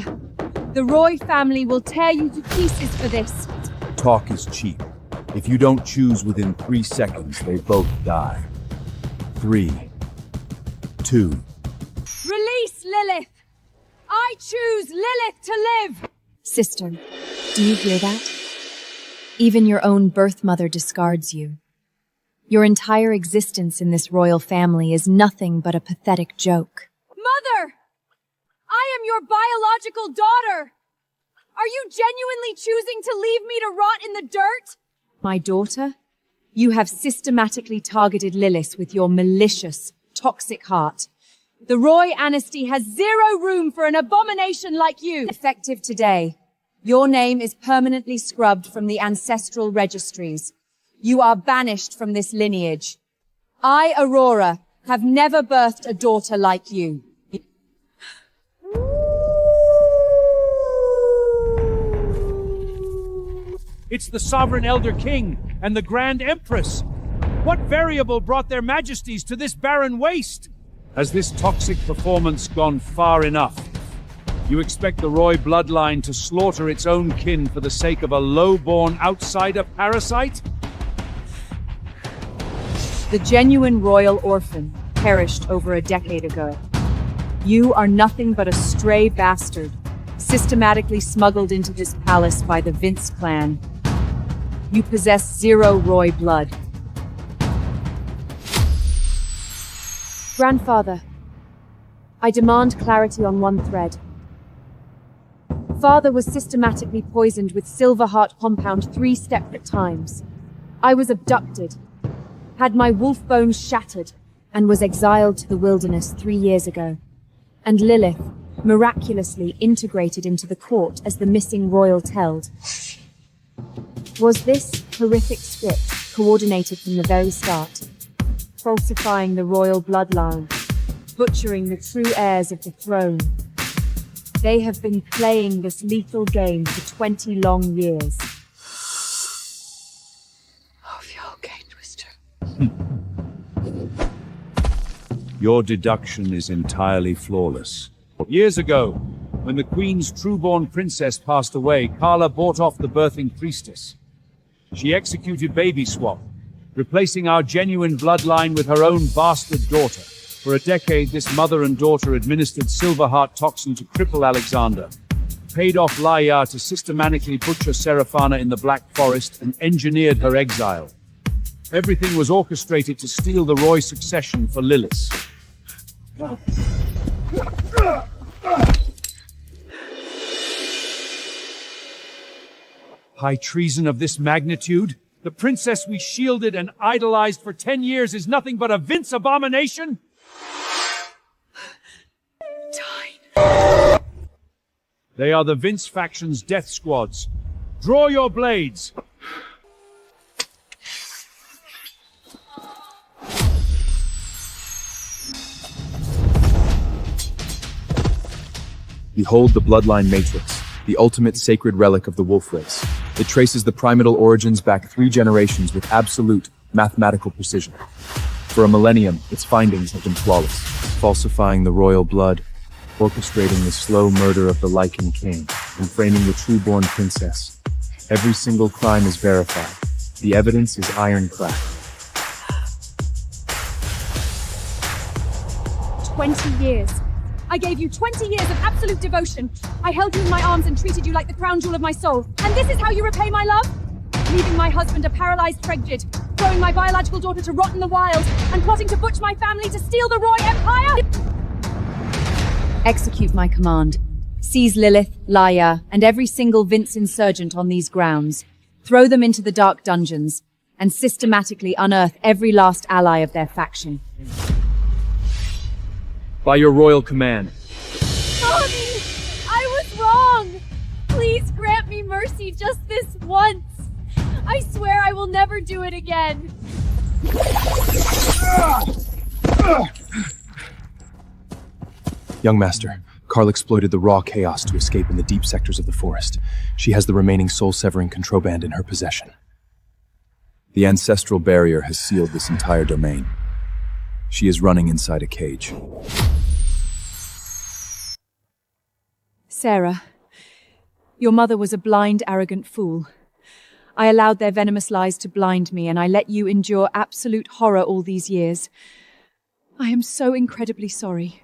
The Roy family will tear you to pieces for this. Talk is cheap. If you don't choose within 3 seconds, they both die. 3, 2. Release Lilith! I choose Lilith to live! Sister, do you hear that? Even your own birth mother discards you. Your entire existence in this royal family is nothing but a pathetic joke. Mother! I am your biological daughter! Are you genuinely choosing to leave me to rot in the dirt? My daughter, you have systematically targeted Lilith with your malicious, toxic heart. The Roy Anasty has zero room for an abomination like you! Effective today, your name is permanently scrubbed from the ancestral registries. You are banished from this lineage. I, Aurora, have never birthed a daughter like you. It's the Sovereign Elder King and the Grand Empress. What variable brought their majesties to this barren waste? Has this toxic performance gone far enough? You expect the Roy bloodline to slaughter its own kin for the sake of a low-born outsider parasite? The genuine royal orphan perished over a decade ago. You are nothing but a stray bastard, systematically smuggled into this palace by the Vince clan. You possess zero Roy blood. Grandfather, I demand clarity on one thread. Father was systematically poisoned with Silverheart compound 3 separate times. I was abducted, had my wolf bones shattered, and was exiled to the wilderness 3 years ago. And Lilith miraculously integrated into the court as the missing royal teld. Was this horrific script coordinated from the very start? Falsifying the royal bloodline, butchering the true heirs of the throne. They have been playing this lethal game for 20 long years. Your deduction is entirely flawless. Years ago, when the Queen's true-born princess passed away, Carla bought off the birthing priestess. She executed baby swap, replacing our genuine bloodline with her own bastard daughter. For a decade, this mother and daughter administered Silverheart toxin to cripple Alexander, paid off Laia to systematically butcher Seraphina in the Black Forest, and engineered her exile. Everything was orchestrated to steal the Roy succession for Lilith. High treason of this magnitude? The princess we shielded and idolized for 10 years is nothing but a Vince abomination? They are the Vince faction's death squads. Draw your blades! Behold the bloodline matrix, the ultimate sacred relic of the wolf race. It traces the primordial origins back 3 generations with absolute mathematical precision. For a millennium, its findings have been flawless, falsifying the royal blood, orchestrating the slow murder of the Lycan King, and framing the true-born princess. Every single crime is verified. The evidence is ironclad. 20 years. I gave you 20 years of absolute devotion. I held you in my arms and treated you like the crown jewel of my soul. And this is how you repay my love? Leaving my husband a paralyzed Tregid, throwing my biological daughter to rot in the wild, and plotting to butcher my family to steal the Roy Empire? Execute my command. Seize Lilith, Laia, and every single Vince insurgent on these grounds. Throw them into the dark dungeons, and systematically unearth every last ally of their faction. By your royal command. Mommy! I was wrong! Please grant me mercy just this once. I swear I will never do it again. Young master, Karl exploited the raw chaos to escape in the deep sectors of the forest. She has the remaining soul-severing contraband in her possession. The ancestral barrier has sealed this entire domain. She is running inside a cage. Sarah, your mother was a blind, arrogant fool. I allowed their venomous lies to blind me, and I let you endure absolute horror all these years. I am so incredibly sorry.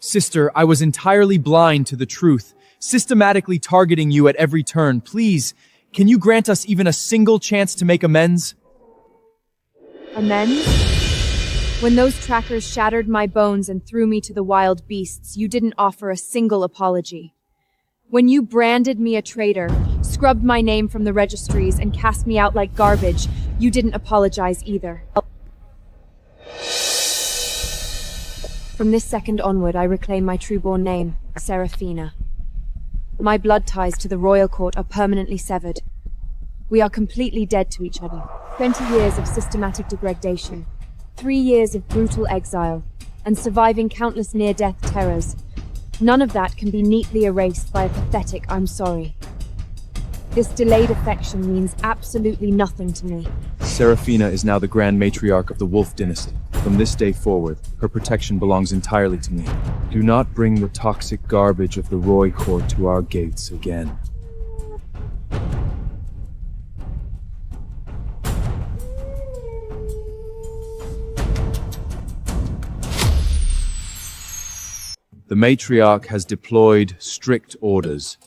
Sister, I was entirely blind to the truth, systematically targeting you at every turn. Please, can you grant us even a single chance to make amends? Amends? When those trackers shattered my bones and threw me to the wild beasts, you didn't offer a single apology. When you branded me a traitor, scrubbed my name from the registries, and cast me out like garbage, you didn't apologize either. From this second onward, I reclaim my true-born name, Seraphina. My blood ties to the royal court are permanently severed. We are completely dead to each other. 20 years of systematic degradation, 3 years of brutal exile, and surviving countless near-death terrors. None of that can be neatly erased by a pathetic "I'm sorry." This delayed affection means absolutely nothing to me. Seraphina is now the Grand Matriarch of the Wolf Dynasty. From this day forward, her protection belongs entirely to me. Do not bring the toxic garbage of the Roy Court to our gates again. The matriarch has deployed strict orders.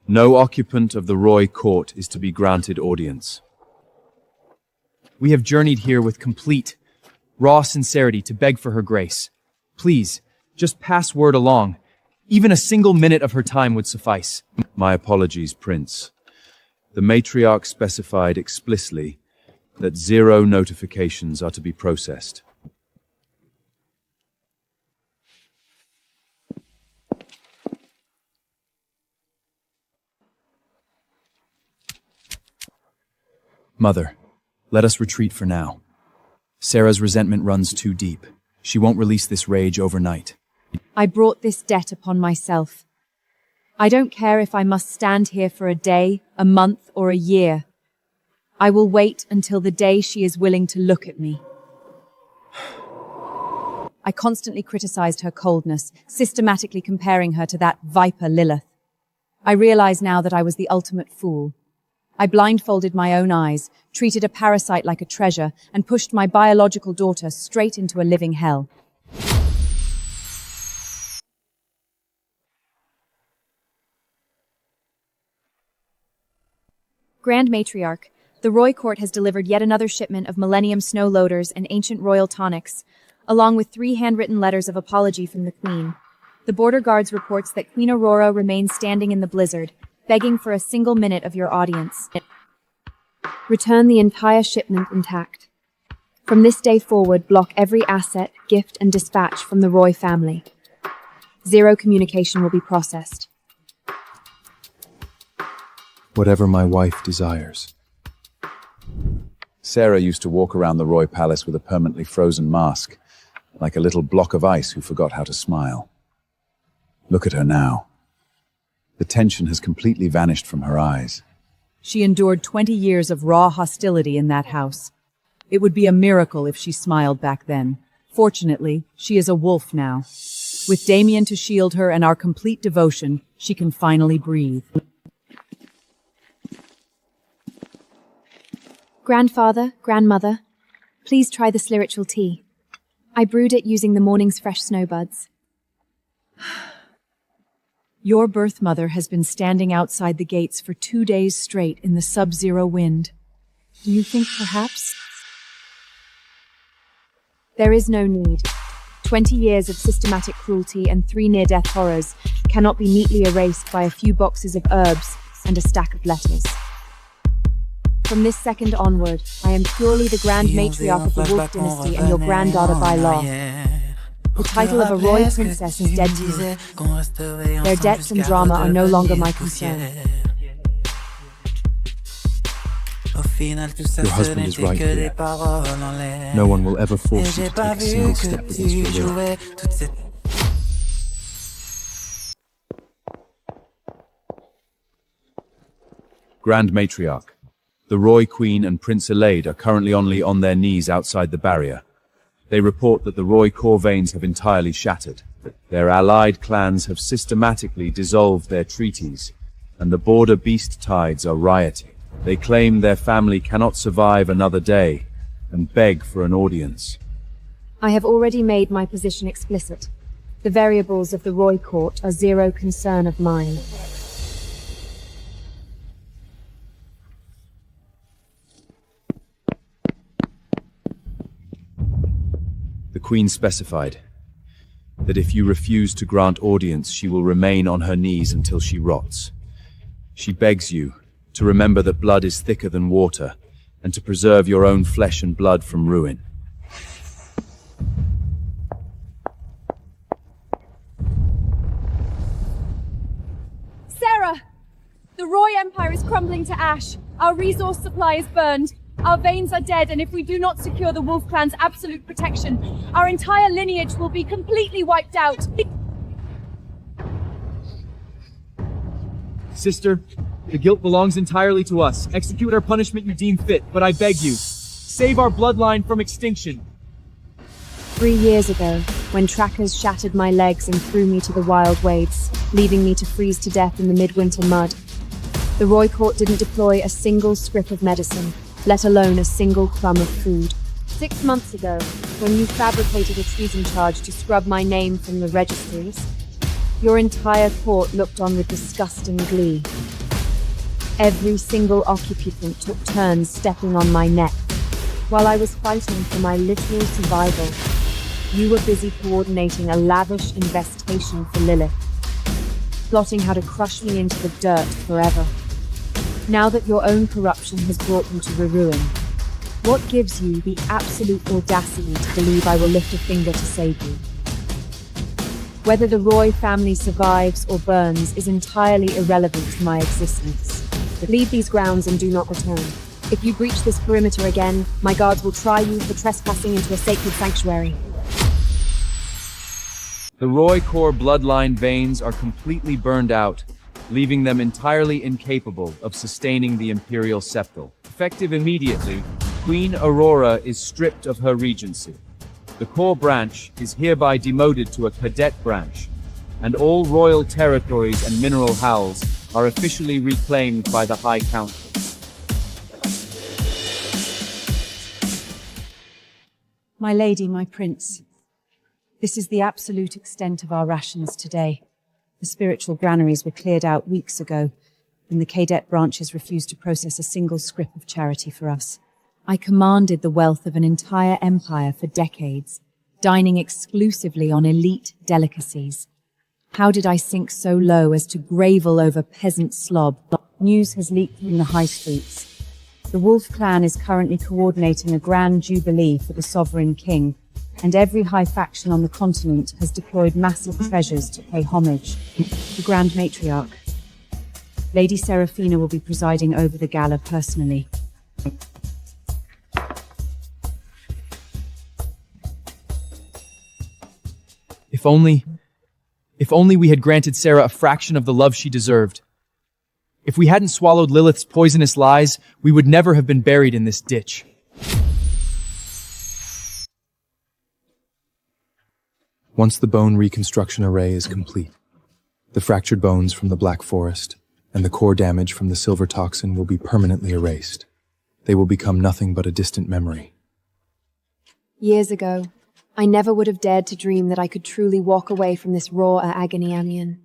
No occupant of the Roy Court is to be granted audience. We have journeyed here with complete, raw sincerity to beg for her grace. Please, just pass word along. Even a single minute of her time would suffice. My apologies, Prince. The matriarch specified explicitly that 0 notifications are to be processed. Mother, let us retreat for now. Sarah's resentment runs too deep. She won't release this rage overnight. I brought this debt upon myself. I don't care if I must stand here for a day, a month, or a year. I will wait until the day she is willing to look at me. I constantly criticized her coldness, systematically comparing her to that viper Lilith. I realize now that I was the ultimate fool. I blindfolded my own eyes, treated a parasite like a treasure, and pushed my biological daughter straight into a living hell. Grand Matriarch, the Roy Court has delivered yet another shipment of Millennium Snow Loaders and ancient royal tonics, along with 3 handwritten letters of apology from the Queen. The Border Guards reports that Queen Aurora remains standing in the blizzard, begging for a single minute of your audience. Return the entire shipment intact. From this day forward, block every asset, gift, and dispatch from the Roy family. 0 communication will be processed. Whatever my wife desires. Sarah used to walk around the Roy Palace with a permanently frozen mask, like a little block of ice who forgot how to smile. Look at her now. The tension has completely vanished from her eyes. She endured 20 years of raw hostility in that house. It would be a miracle if she smiled back then. Fortunately, she is a wolf now. With Damien to shield her and our complete devotion, she can finally breathe. Grandfather, grandmother, please try the spiritual tea. I brewed it using the morning's fresh snowbuds. Your birth mother has been standing outside the gates for 2 days straight in the sub-zero wind. Do you think perhaps? There is no need. 20 years of systematic cruelty and 3 near-death horrors cannot be neatly erased by a few boxes of herbs and a stack of letters. From this second onward, I am purely the Grand Matriarch of the Wolf Dynasty and your granddaughter by law. The title of a royal princess is dead to me. Their debts and drama are no longer my concern. Your husband is right here. No one will ever force you to take a single step against your will. Grand Matriarch, the Roy Queen and Prince Exiled are currently only on their knees outside the barrier. They report that the Roy core veins have entirely shattered. Their allied clans have systematically dissolved their treaties, and the border beast tides are rioting. They claim their family cannot survive another day, and beg for an audience. I have already made my position explicit. The variables of the Roy court are zero concern of mine. The Queen specified that if you refuse to grant audience, she will remain on her knees until she rots. She begs you to remember that blood is thicker than water, and to preserve your own flesh and blood from ruin. Sarah! The Roy Empire is crumbling to ash. Our resource supply is burned. Our veins are dead, and if we do not secure the Wolf Clan's absolute protection, our entire lineage will be completely wiped out. Sister, the guilt belongs entirely to us. Execute our punishment you deem fit, but I beg you, save our bloodline from extinction. 3 years ago, when trackers shattered my legs and threw me to the wild waves, leaving me to freeze to death in the midwinter mud, the Roy Court didn't deploy a single scrip of medicine, let alone a single crumb of food. 6 months ago, when you fabricated a treason charge to scrub my name from the registries, your entire court looked on with disgusting glee. Every single occupant took turns stepping on my neck. While I was fighting for my literal survival, you were busy coordinating a lavish investigation for Lilith, plotting how to crush me into the dirt forever. Now that your own corruption has brought you to ruin, what gives you the absolute audacity to believe I will lift a finger to save you? Whether the Roy family survives or burns is entirely irrelevant to my existence. Leave these grounds and do not return. If you breach this perimeter again, my guards will try you for trespassing into a sacred sanctuary. The Roy core bloodline veins are completely burned out, leaving them entirely incapable of sustaining the imperial scepter. Effective immediately, Queen Aurora is stripped of her regency. The core branch is hereby demoted to a cadet branch, and all royal territories and mineral halls are officially reclaimed by the High Council. My lady, my prince, this is the absolute extent of our rations today. The spiritual granaries were cleared out weeks ago, and the cadet branches refused to process a single scrip of charity for us. I commanded the wealth of an entire empire for decades, dining exclusively on elite delicacies. How did I sink so low as to gravel over peasant slob? News has leaked from the high streets. The Wolf clan is currently coordinating a grand jubilee for the sovereign king, and every high faction on the continent has deployed massive treasures to pay homage. The Grand Matriarch, Lady Seraphina, will be presiding over the gala personally. If only we had granted Sarah a fraction of the love she deserved. If we hadn't swallowed Lilith's poisonous lies, we would never have been buried in this ditch. Once the bone reconstruction array is complete, the fractured bones from the Black Forest and the core damage from the silver toxin will be permanently erased. They will become nothing but a distant memory. Years ago, I never would have dared to dream that I could truly walk away from this raw agony I'm in.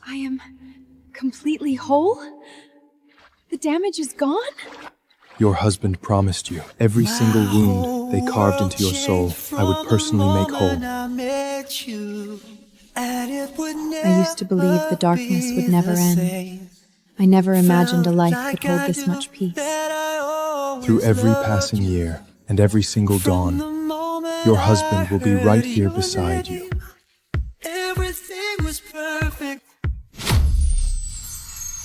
I am completely whole? The damage is gone? Your husband promised you every single wound they carved into your soul, I would personally make whole. I used to believe the darkness would never end. I never imagined a life could hold this much peace. Through every passing year and every single dawn, your husband will be right here beside you,